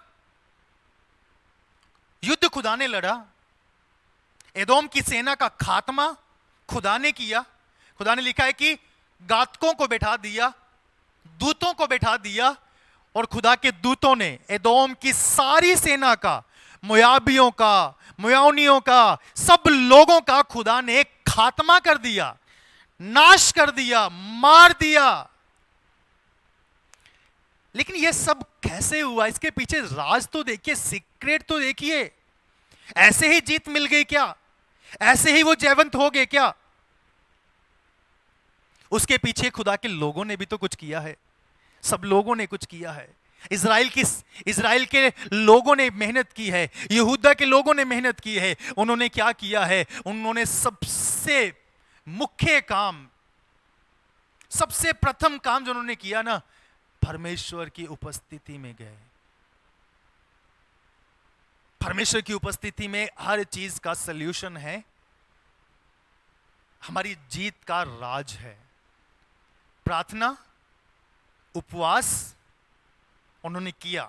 Speaker 1: युद्ध खुदा ने लड़ा। एदोम की सेना का खात्मा खुदा ने किया। खुदा ने लिखा है कि गातकों को बैठा दिया, दूतों को बैठा दिया, और खुदा के दूतों ने एदोम की सारी सेना का, मोयाबियों का, मोयानियों का, सब लोगों का खुदा ने खात्मा कर दिया, नाश कर दिया, मार दिया। लेकिन यह सब कैसे हुआ? इसके पीछे राज तो देखिए, सीक्रेट तो देखिए। ऐसे ही जीत मिल गई क्या? ऐसे ही वो जयवंत हो गए क्या? उसके पीछे खुदा के लोगों ने भी तो कुछ किया है। सब लोगों ने कुछ किया है। इजराइल के लोगों ने मेहनत की है, यहूदा के लोगों ने मेहनत की है। उन्होंने क्या किया है? उन्होंने सबसे मुख्य काम, सबसे प्रथम काम जो उन्होंने किया ना, परमेश्वर की उपस्थिति में गए। परमेश्वर की उपस्थिति में हर चीज का सल्यूशन है, हमारी जीत का राज है। प्रार्थना, उपवास उन्होंने किया।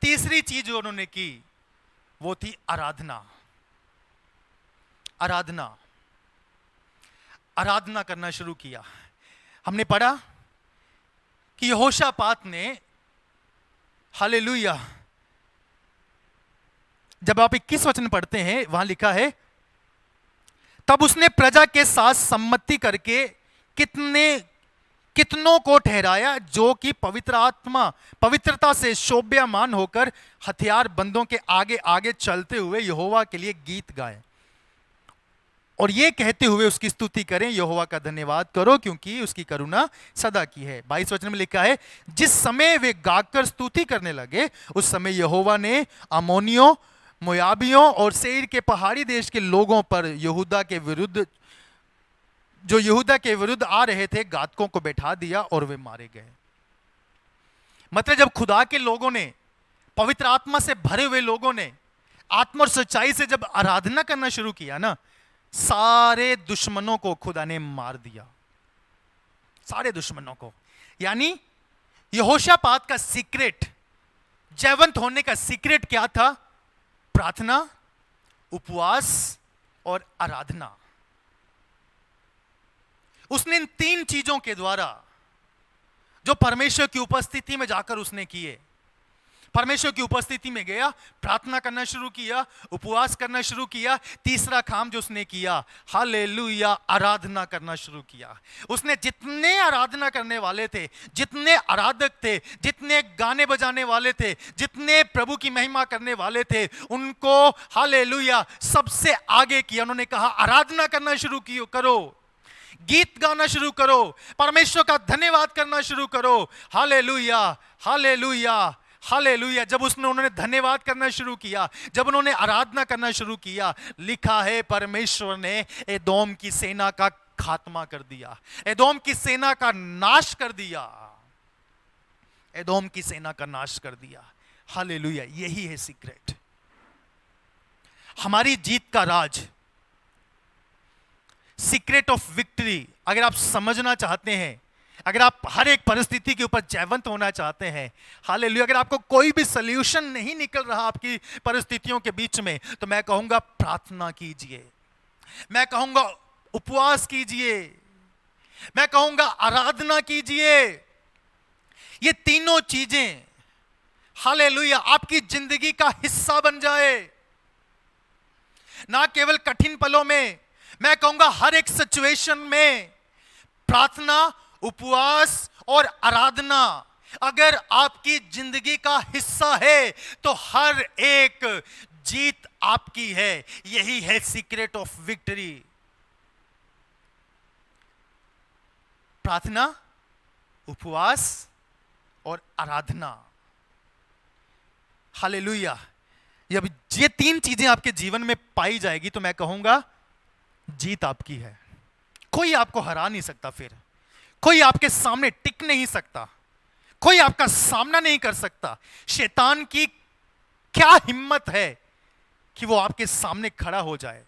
Speaker 1: तीसरी चीज जो उन्होंने की वो थी आराधना। आराधना, आराधना करना शुरू किया। हमने पढ़ा कि यहोशापात ने, हालेलुया, जब आप 21 वचन पढ़ते हैं, वहां लिखा है, तब उसने प्रजा के साथ सम्मति करके कितनों को ठहराया जो कि पवित्रता से शोभ्यमान होकर हथियार बंदों के आगे आगे चलते हुए यहोवा के लिए गीत गाए और ये कहते हुए उसकी स्तुति करें, यहोवा का धन्यवाद करो क्योंकि उसकी करुणा सदा की है। 22 वचन में लिखा है, जिस समय वे गाकर स्तुति करने लगे उस समय यहोवा ने अमोनियों, मोयाबियों और सेईर के पहाड़ी देश के लोगों पर यहूदा के विरुद्ध आ रहे थे, घातकों को बैठा दिया और वे मारे गए। मतलब जब खुदा के लोगों ने, पवित्र आत्मा से भरे हुए लोगों ने आत्मा और सच्चाई से जब आराधना करना शुरू किया ना, सारे दुश्मनों को खुदा ने मार दिया, सारे दुश्मनों को। यानी यहोशापात का सीक्रेट, जयवंत होने का सीक्रेट क्या था? प्रार्थना, उपवास और आराधना। उसने इन तीन चीजों के द्वारा जो परमेश्वर की उपस्थिति में जाकर उसने किए, परमेश्वर की उपस्थिति में गया, प्रार्थना करना शुरू किया, उपवास करना शुरू किया। तीसरा काम जो उसने किया, हालेलुया, आराधना करना शुरू किया। उसने जितने आराधना करने वाले थे, जितने आराधक थे, जितने गाने बजाने वाले थे, जितने प्रभु की महिमा करने वाले थे, उनको हालेलुया सबसे आगे किया। उन्होंने कहा आराधना करना शुरू करो, गीत गाना शुरू करो, परमेश्वर का धन्यवाद करना शुरू करो। Hallelujah, hallelujah, hallelujah. जब उन्होंने धन्यवाद करना शुरू किया, जब उन्होंने आराधना करना शुरू किया, लिखा है परमेश्वर ने एदोम की सेना का खात्मा कर दिया, एदोम की सेना का नाश कर दिया, एदोम की सेना का नाश कर दिया। हालेलुया। यही है सीक्रेट, हमारी जीत का राज, सीक्रेट ऑफ विक्ट्री। अगर आप समझना चाहते हैं, अगर आप हर एक परिस्थिति के ऊपर जयवंत होना चाहते हैं, हालेलुया, अगर आपको कोई भी सॉल्यूशन नहीं निकल रहा आपकी परिस्थितियों के बीच में, तो मैं कहूंगा प्रार्थना कीजिए, मैं कहूंगा उपवास कीजिए, मैं कहूंगा आराधना कीजिए। ये तीनों चीजें हालेलुया आपकी जिंदगी का हिस्सा बन जाए। ना केवल कठिन पलों में, मैं कहूंगा हर एक सिचुएशन में प्रार्थना, उपवास और आराधना अगर आपकी जिंदगी का हिस्सा है तो हर एक जीत आपकी है। यही है सीक्रेट ऑफ विक्ट्री। प्रार्थना, उपवास और आराधना। हालेलुया। जब ये तीन चीजें आपके जीवन में पाई जाएगी तो मैं कहूंगा जीत आपकी है। कोई आपको हरा नहीं सकता, फिर कोई आपके सामने टिक नहीं सकता, कोई आपका सामना नहीं कर सकता। शैतान की क्या हिम्मत है कि वो आपके सामने खड़ा हो जाए।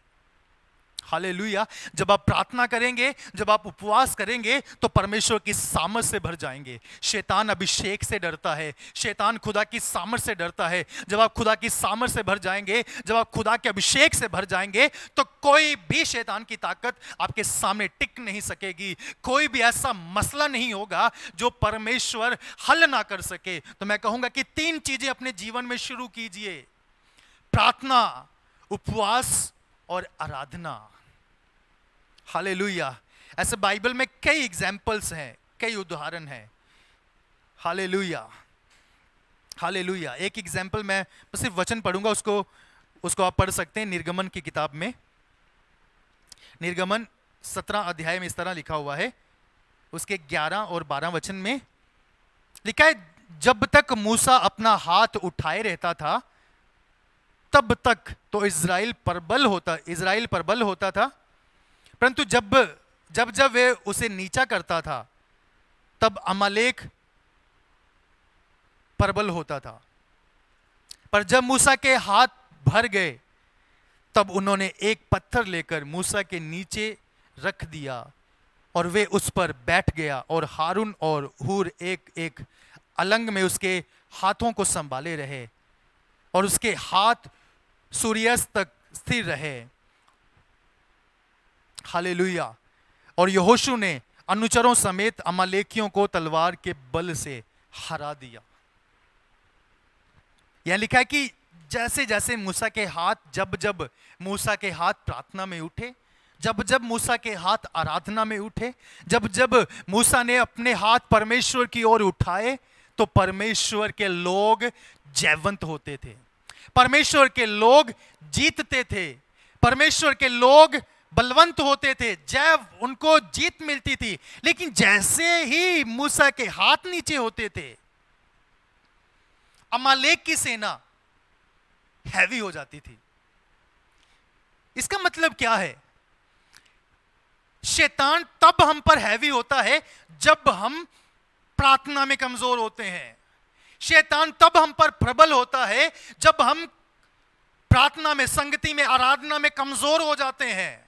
Speaker 1: हालेलुया। जब आप प्रार्थना करेंगे, जब आप उपवास करेंगे तो परमेश्वर की सामर्थ से भर जाएंगे। शैतान अभिषेक से डरता है, शैतान खुदा की सामर्थ से डरता है। जब आप खुदा की सामर्थ से भर जाएंगे, जब आप खुदा के अभिषेक से भर जाएंगे तो कोई भी शैतान की ताकत आपके सामने टिक नहीं सकेगी। कोई भी ऐसा मसला नहीं होगा जो परमेश्वर हल ना कर सके। तो मैं कहूंगा कि तीन चीजें अपने जीवन में शुरू कीजिए: प्रार्थना, उपवास और आराधना। हालेलुया। ऐसे बाइबल में कई एग्जाम्पल्स हैं, कई उदाहरण हैं। Hallelujah, hallelujah. एक एग्जाम्पल मैं सिर्फ वचन पढ़ूंगा, उसको आप पढ़ सकते हैं निर्गमन की किताब में। निर्गमन 17 अध्याय में इस तरह लिखा हुआ है, उसके 11 और 12 वचन में लिखा है, जब तक मूसा अपना हाथ उठाए रहता था तब तक तो इज़राइल प्रबल होता था, परंतु जब वे उसे नीचा करता था तब अमालेक प्रबल होता था। पर जब मूसा के हाथ भर गए तब उन्होंने एक पत्थर लेकर मूसा के नीचे रख दिया और वे उस पर बैठ गया, और हारून और हूर एक एक अलंग में उसके हाथों को संभाले रहे और उसके हाथ सूर्यास्त तक स्थिर रहे। हालेलुया। और यहोशू ने अनुचरों समेत अमालेकियों को तलवार के बल से हरा दिया। यह लिखा है कि जैसे जैसे मूसा के हाथ, जब मूसा के हाथ प्रार्थना में उठे, जब मूसा के हाथ आराधना में उठे, जब मूसा ने अपने हाथ परमेश्वर की ओर उठाए तो परमेश्वर के लोग जयवंत होते थे, परमेश्वर के लोग जीतते थे, परमेश्वर के लोग बलवंत होते थे, जय उनको जीत मिलती थी। लेकिन जैसे ही मूसा के हाथ नीचे होते थे, अमालेक की सेना हैवी हो जाती थी। इसका मतलब क्या है? शैतान तब हम पर हैवी होता है जब हम प्रार्थना में कमजोर होते हैं। शैतान तब हम पर प्रबल होता है जब हम प्रार्थना में, संगति में, आराधना में कमजोर हो जाते हैं।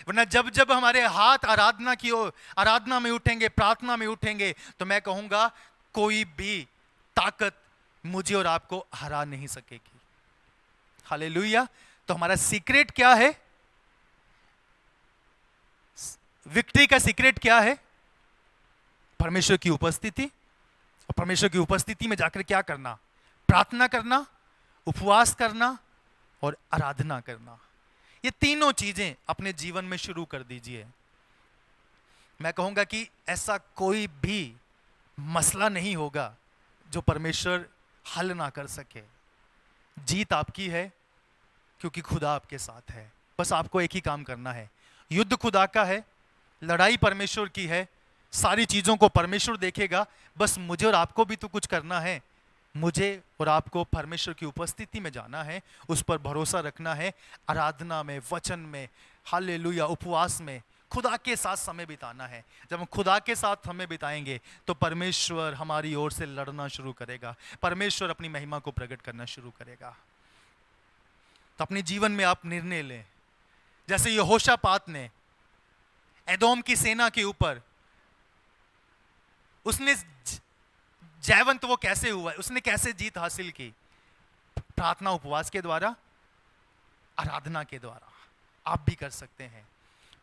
Speaker 1: वरना जब हमारे हाथ आराधना में उठेंगे, प्रार्थना में उठेंगे, तो मैं कहूंगा कोई भी ताकत मुझे और आपको हरा नहीं सकेगी। हालेलुया। तो हमारा सीक्रेट क्या है? विक्ट्री का सीक्रेट क्या है? परमेश्वर की उपस्थिति, और परमेश्वर की उपस्थिति में जाकर क्या करना? प्रार्थना करना, उपवास करना और आराधना करना। ये तीनों चीजें अपने जीवन में शुरू कर दीजिए। मैं कहूंगा कि ऐसा कोई भी मसला नहीं होगा जो परमेश्वर हल ना कर सके। जीत आपकी है क्योंकि खुदा आपके साथ है। बस आपको एक ही काम करना है। युद्ध खुदा का है, लड़ाई परमेश्वर की है, सारी चीजों को परमेश्वर देखेगा। बस मुझे और आपको भी तो कुछ करना है। मुझे और आपको परमेश्वर की उपस्थिति में जाना है, उस पर भरोसा रखना है, आराधना में, वचन में, हालेलुया, उपवास में खुदा के साथ समय बिताना है। जब हम खुदा के साथ समय बिताएंगे तो परमेश्वर हमारी ओर से लड़ना शुरू करेगा, परमेश्वर अपनी महिमा को प्रकट करना शुरू करेगा। तो अपने जीवन में आप निर्णय लें, जैसे यहोशापात ने एदोम की सेना के ऊपर, उसने जयवंत वो कैसे हुआ, उसने कैसे जीत हासिल की? प्रार्थना, उपवास के द्वारा, आराधना के द्वारा। आप भी कर सकते हैं,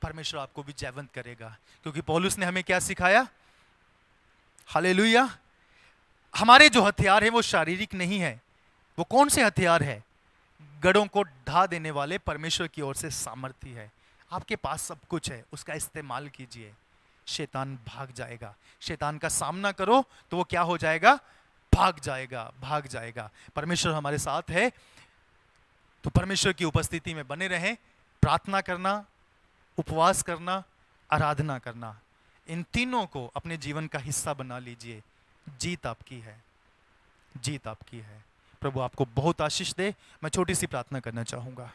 Speaker 1: परमेश्वर आपको भी जयवंत करेगा। क्योंकि पौलुस ने हमें क्या सिखाया? हालेलुया। हमारे जो हथियार हैं वो शारीरिक नहीं है। वो कौन से हथियार है? गढ़ों को ढा देने वाले परमेश्वर की ओर से सामर्थ्य है। आपके पास सब कुछ है, उसका इस्तेमाल कीजिए। शैतान भाग जाएगा। शैतान का सामना करो तो वो क्या हो जाएगा? भाग जाएगा, भाग जाएगा। परमेश्वर हमारे साथ है, तो परमेश्वर की उपस्थिति में बने रहें। प्रार्थना करना, उपवास करना, आराधना करना, इन तीनों को अपने जीवन का हिस्सा बना लीजिए। जीत आपकी है, जीत आपकी है। प्रभु आपको बहुत आशीष दे। मैं छोटी सी प्रार्थना करना चाहूंगा।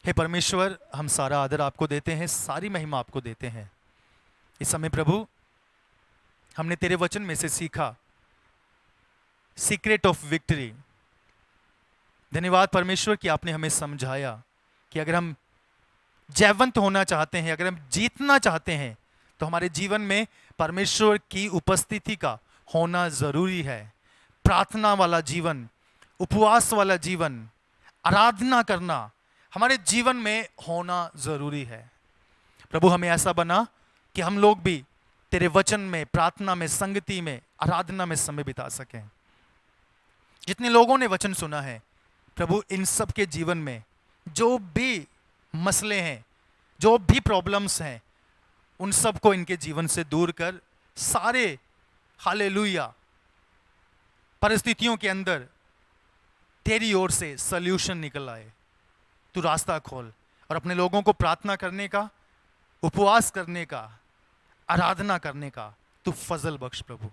Speaker 1: हे परमेश्वर, हम सारा आदर आपको देते हैं, सारी महिमा आपको देते हैं। इस समय प्रभु हमने तेरे वचन में से सीखा सीक्रेट ऑफ विक्ट्री। धन्यवाद परमेश्वर कि आपने हमें समझाया कि अगर हम जयवंत होना चाहते हैं, अगर हम जीतना चाहते हैं, तो हमारे जीवन में परमेश्वर की उपस्थिति का होना जरूरी है। प्रार्थना वाला जीवन, उपवास वाला जीवन, आराधना करना हमारे जीवन में होना जरूरी है। प्रभु हमें ऐसा बना कि हम लोग भी तेरे वचन में, प्रार्थना में, संगति में, आराधना में समय बिता सकें। जितने लोगों ने वचन सुना है प्रभु, इन सब के जीवन में जो भी मसले हैं, जो भी प्रॉब्लम्स हैं, उन सब को इनके जीवन से दूर कर सारे हालेलुया परिस्थितियों के अंदर तेरी ओर से सल्यूशन निकल आए। तू रास्ता खोल और अपने लोगों को प्रार्थना करने का, उपवास करने का, आराधना करने का तू फजल बख्श प्रभु।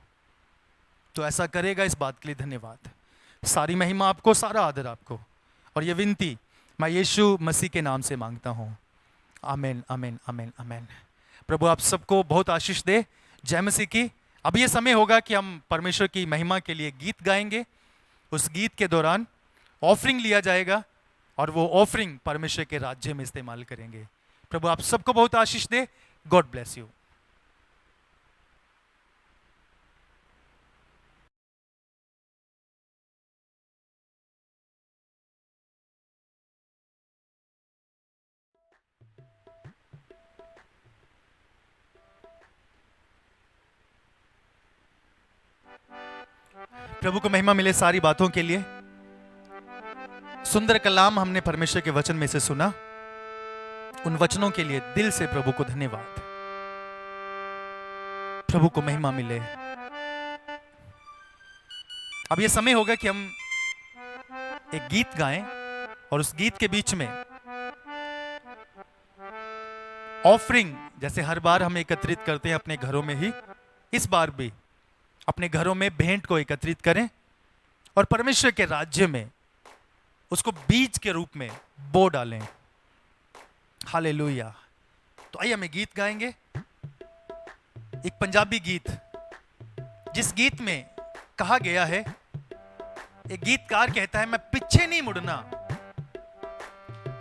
Speaker 1: तो ऐसा करेगा, इस बात के लिए धन्यवाद। सारी महिमा आपको, सारा आदर आपको, और ये विनती मैं यीशु मसीह के नाम से मांगता हूँ। आमीन, आमीन, आमीन, आमीन। प्रभु आप सबको बहुत आशीष दे। जय मसीह की। अब ये समय होगा कि हम परमेश्वर की महिमा के लिए गीत गाएंगे। उस गीत के दौरान ऑफरिंग लिया जाएगा और वो ऑफरिंग परमेश्वर के राज्य में इस्तेमाल करेंगे। प्रभु आप सबको बहुत आशीष दे। God bless you. प्रभु को महिमा मिले सारी बातों के लिए। सुंदर कलाम हमने परमेश्वर के वचन में से सुना। उन वचनों के लिए दिल से प्रभु को धन्यवाद। प्रभु को महिमा मिले। अब यह समय होगा कि हम एक गीत गाएं और उस गीत के बीच में ऑफरिंग, जैसे हर बार हम एकत्रित करते हैं अपने घरों में ही, इस बार भी अपने घरों में भेंट को एकत्रित करें और परमेश्वर के राज्य में उसको बीज के रूप में बो डालें। हालेलुया। तो आइए हमें गीत गाएंगे, एक पंजाबी गीत, जिस गीत में कहा गया है, एक गीतकार कहता है, मैं पीछे नहीं मुड़ना,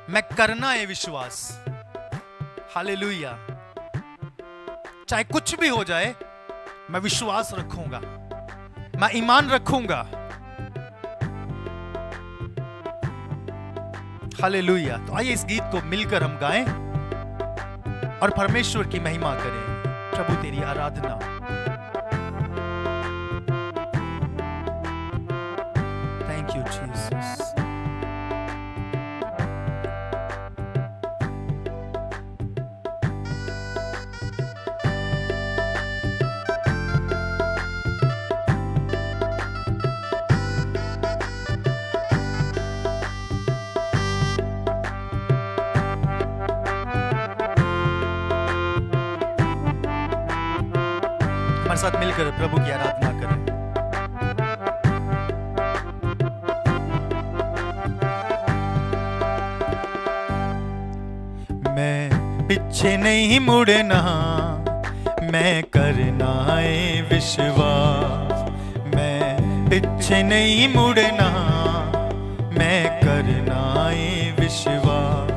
Speaker 1: मैं करना है विश्वास। हालेलुया। चाहे कुछ भी हो जाए, मैं विश्वास रखूंगा, मैं ईमान रखूंगा। हालेलुया। तो आइए इस गीत को मिलकर हम गाएं और परमेश्वर की महिमा करें। प्रभु तेरी आराधना। Thank you Jesus. हमारे साथ मिलकर प्रभु की आराधना करें। मैं पीछे नहीं मुड़ना, मैं करना है विश्वास। मैं पीछे नहीं मुड़ना, मैं करना है विश्वास।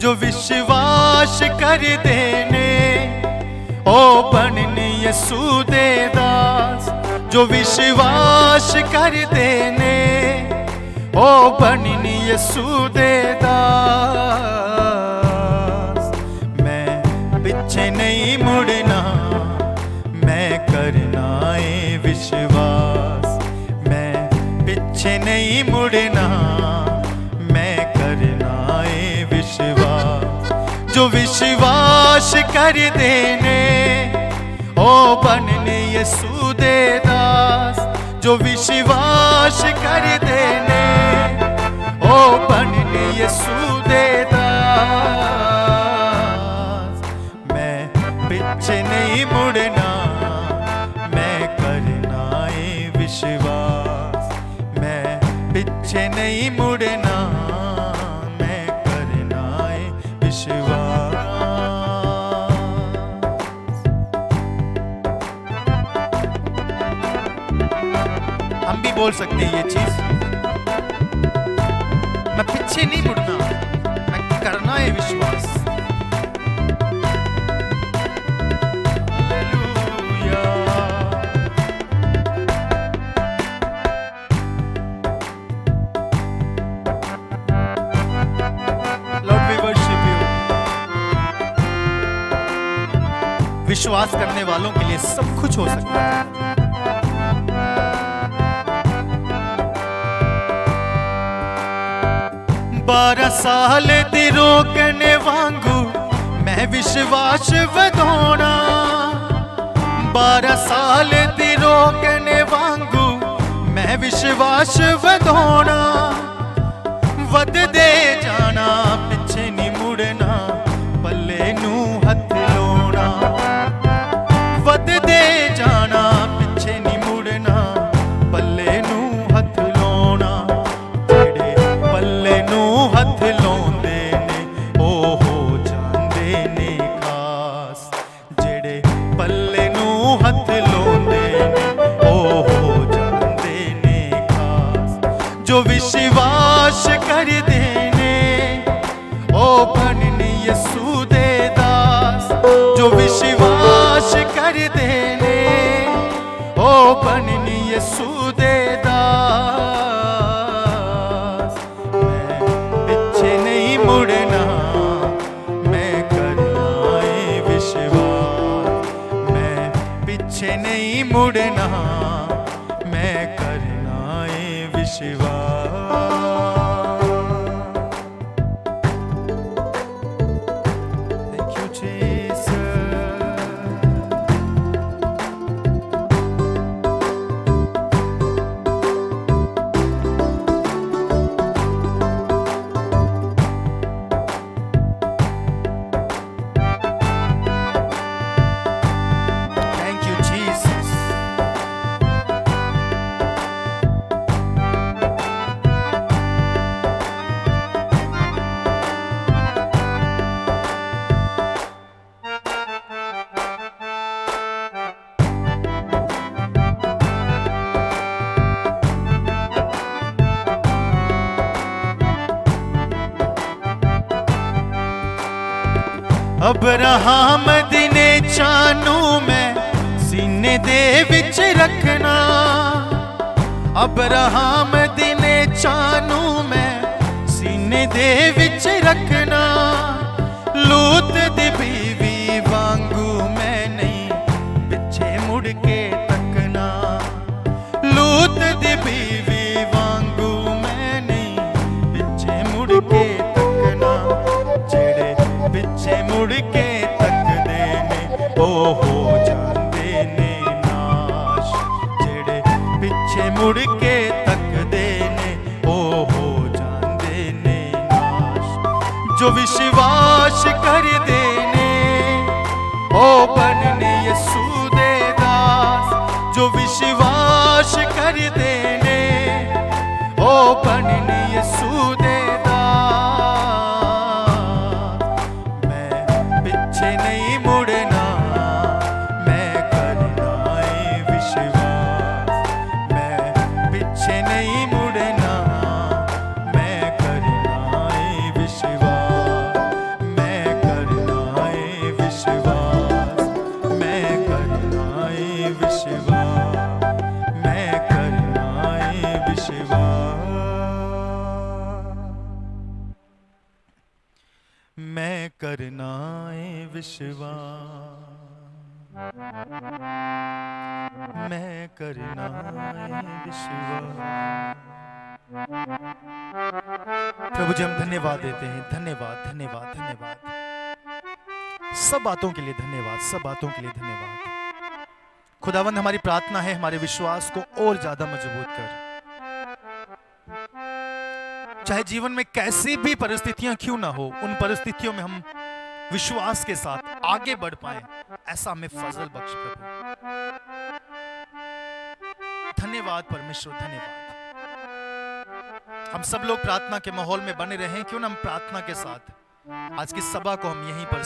Speaker 1: जो विश्वास कर देने ओ बनने यसू दे दास। जो विश्वास कर देने ओ बनने यसू दे दास। मैं पीछे नहीं मुड़ना, मैं करना है विश्वास। मैं पीछे नहीं मुड़ना, मैं करना है विश्वास। जो विश्वास कर देने ओ बनने यीशु दे दास, जो विश्वास कर देने ओ बनने यीशु दे दास। मैं पीछे नहीं मुड़ना, मैं करना है विश्वास। मैं पीछे नहीं मुड़ना, मैं करना है विश्वास। हम भी बोल सकते हैं ये चीज, मैं पीछे नहीं मुड़ना, मैं करना है विश्वास। विश्वास करने वालों के लिए सब कुछ हो सकता है। 12 साल दी रोकने वांगू मैं विश्वास वधाना, 12 साल दी रोकने वांगू मैं विश्वास वधाना। वध दे जाना, पिछे नहीं मुड़ना, पल्ले नू हथ लोना। वध दे जाना, पिछे नहीं मुड़ना, पल्ले नू हथ लोना। जेड़े पल्ले नू हथ लोंदे ने ओ हो जांदे ने खास। जेड़े पल्ले नू हथ लोंदे ने ओ हो जांदे ने खास। जो विश्वास कर देने ओ बनने यीशु दे दास, जो विश्वास कर देने ओ बनने यीशु दे दास। मैं पीछे नहीं मुड़ना, मैं करना है विश्वास। मैं पीछे नहीं मुड़ना, मैं करना है विश्वास। अब्राहम दिने चानू मैं सीने दे विच रखना। अब्राहम दिने चानू मैं सीने दे विच रखना। लूत दी बीवी वांगू मैं नहीं पिछे मुड़ के तकना। लूत दी बीवी वांगू मैं नहीं पिछे मुड़ के तकना। जेड़े पिछे मुड़ के तकदे ने ओ हो जांदे ने नाश। जेड़े पिछे मुड़ के तकदे ने ओ हो जांदे ने नाश। जो विश्वास कर देने ओ बनने यीशु दे दास, जो विश्वास कर देने ओ बनने यीशु दे नहीं मुड़ना, मैं करना है विश्वास। मैं पीछे नहीं मुड़ना, मैं करना है विश्वास। मैं करना है विश्वास। मैं करना है विश्वास। मैं करना है विश्वास। मैं करना है विश्वास। मैं करना है विश्वास। प्रभु जी हम धन्यवाद देते हैं। धन्यवाद धन्यवाद धन्यवाद। सब बातों के लिए धन्यवाद, सब बातों के लिए धन्यवाद। खुदावंद, हमारी प्रार्थना है हमारे विश्वास को और ज्यादा मजबूत कर। चाहे जीवन में कैसी भी परिस्थितियां क्यों ना हो, उन परिस्थितियों में हम विश्वास के साथ आगे बढ़ पाए, ऐसा हमें फजल बख्श प्रभु। धन्यवाद परमेश्वर, धन्यवाद। हम सब लोग प्रार्थना के माहौल में बने रहें। क्यों ना हम प्रार्थना के साथ आज की सभा को हम यहीं पर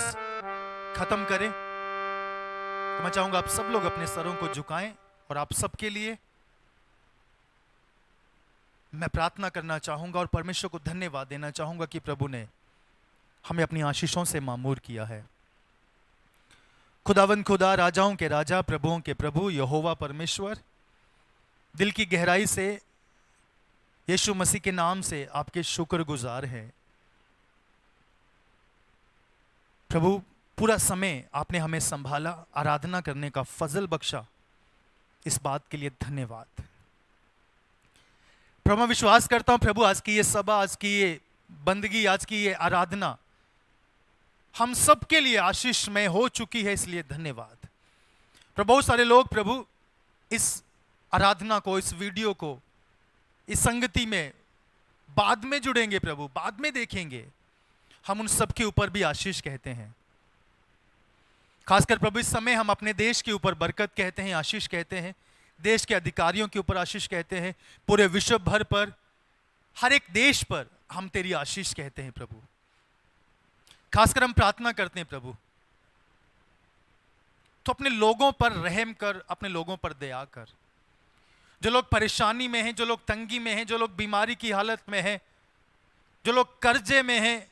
Speaker 1: खत्म करें। तो मैं चाहूंगा आप सब लोग अपने सरों को झुकाएं और आप सबके लिए मैं प्रार्थना करना चाहूंगा और परमेश्वर को धन्यवाद देना चाहूंगा कि प्रभु ने हमें अपनी आशीषों से मामूर किया है। खुदावंद खुदा, राजाओं के राजा, प्रभुओं के प्रभु, यहोवा परमेश्वर, दिल की गहराई से यीशु मसीह के नाम से आपके शुक्रगुजार हैं। प्रभु, पूरा समय आपने हमें संभाला, आराधना करने का फजल बख्शा, इस बात के लिए धन्यवाद। प्रभु, मैं विश्वास करता हूं प्रभु, आज की ये सभा, आज की ये बंदगी, आज की ये आराधना हम सब के लिए आशीषमय हो चुकी है, इसलिए धन्यवाद। प्रभु, बहुत सारे लोग प्रभु इस आराधना को, इस वीडियो को, इस संगति में बाद में जुड़ेंगे प्रभु, बाद में देखेंगे। हम उन सब के ऊपर भी आशीष कहते हैं। खासकर प्रभु इस समय हम अपने देश के ऊपर बरकत कहते हैं, आशीष कहते हैं। देश के अधिकारियों के ऊपर आशीष कहते हैं। पूरे विश्व भर पर, हर एक देश पर हम तेरी आशीष कहते हैं प्रभु। खासकर हम प्रार्थना करते हैं प्रभु, तो अपने लोगों पर रहम कर, अपने लोगों पर दया कर। जो लोग परेशानी में हैं, जो लोग तंगी में हैं, जो लोग बीमारी की हालत में हैं, जो लोग कर्जे में हैं,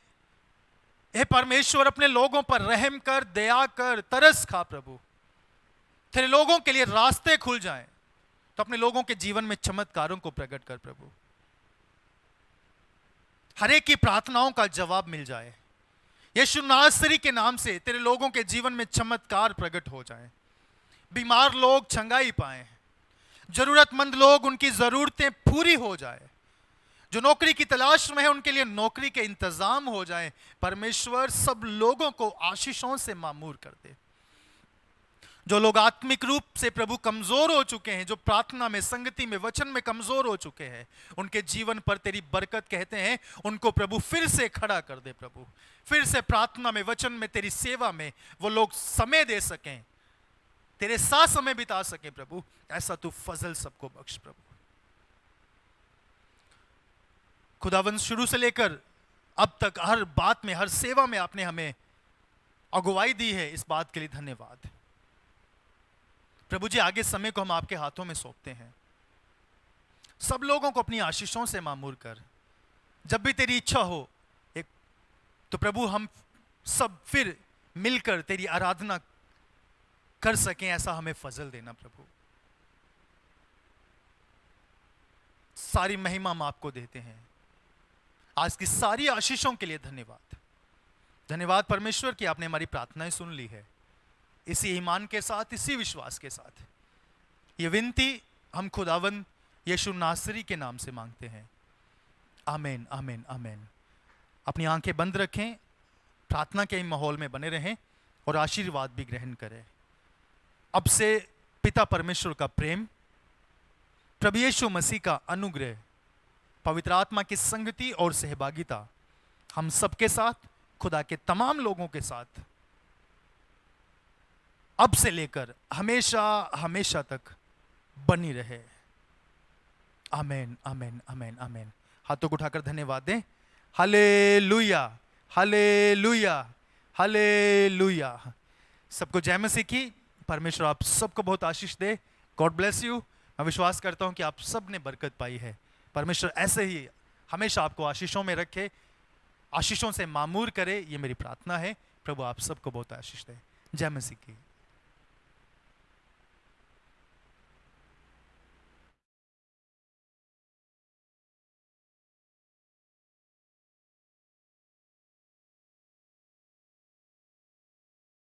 Speaker 1: हे परमेश्वर अपने लोगों पर रहम कर, दया कर, तरस खा प्रभु। तेरे लोगों के लिए रास्ते खुल जाएं, तो अपने लोगों के जीवन में चमत्कारों को प्रकट कर प्रभु। हर एक की प्रार्थनाओं का जवाब मिल जाए। यीशु नासरी के नाम से तेरे लोगों के जीवन में चमत्कार प्रकट हो जाएं। बीमार लोग चंगाई पाएं, जरूरतमंद लोग उनकी जरूरतें पूरी हो जाए, जो नौकरी की तलाश में है उनके लिए नौकरी के इंतजाम हो जाएं। परमेश्वर सब लोगों को आशीषों से मामूर कर दे। जो लोग आत्मिक रूप से प्रभु कमजोर हो चुके हैं, जो प्रार्थना में, संगति में, वचन में कमजोर हो चुके हैं, उनके जीवन पर तेरी बरकत कहते हैं, उनको प्रभु फिर से खड़ा कर दे प्रभु। फिर से प्रार्थना में, वचन में, तेरी सेवा में वो लोग समय दे सकें, तेरे साथ समय बिता सके प्रभु। ऐसा तू फजल सबको बख्श प्रभु। खुदावंद, शुरू से लेकर अब तक हर बात में, हर सेवा में आपने हमें अगुवाई दी है, इस बात के लिए धन्यवाद प्रभु जी। आगे समय को हम आपके हाथों में सौंपते हैं। सब लोगों को अपनी आशीषों से मामूर कर। जब भी तेरी इच्छा हो एक, तो प्रभु हम सब फिर मिलकर तेरी आराधना कर सकें, ऐसा हमें फजल देना प्रभु। सारी महिमा हम आपको देते हैं। आज की सारी आशीषों के लिए धन्यवाद। धन्यवाद परमेश्वर कि आपने हमारी प्रार्थनाएं सुन ली है। इसी ईमान के साथ, इसी विश्वास के साथ ये विनती हम खुदावंद यीशु नासरी के नाम से मांगते हैं। आमीन, आमीन, आमीन। अपनी आंखें बंद रखें, प्रार्थना के माहौल में बने रहें और आशीर्वाद भी ग्रहण करें। अब से पिता परमेश्वर का प्रेम, प्रभु यीशु मसीह का अनुग्रह, पवित्र आत्मा की संगति और सहभागिता हम सबके साथ, खुदा के तमाम लोगों के साथ अब से लेकर हमेशा हमेशा तक बनी रहे। आमीन, आमीन, आमीन, आमीन। हाथों को उठाकर धन्यवाद दें। Hallelujah, hallelujah, hallelujah. सबको जय मसीह की। परमेश्वर आप सबको बहुत आशीष दे। God bless you. मैं विश्वास करता हूं कि आप सब ने बरकत पाई है। परमेश्वर ऐसे ही हमेशा आपको आशीषों में रखे, आशीषों से मामूर करे, ये मेरी प्रार्थना है। प्रभु आप सबको बहुत आशीष दे। जय मसीह की।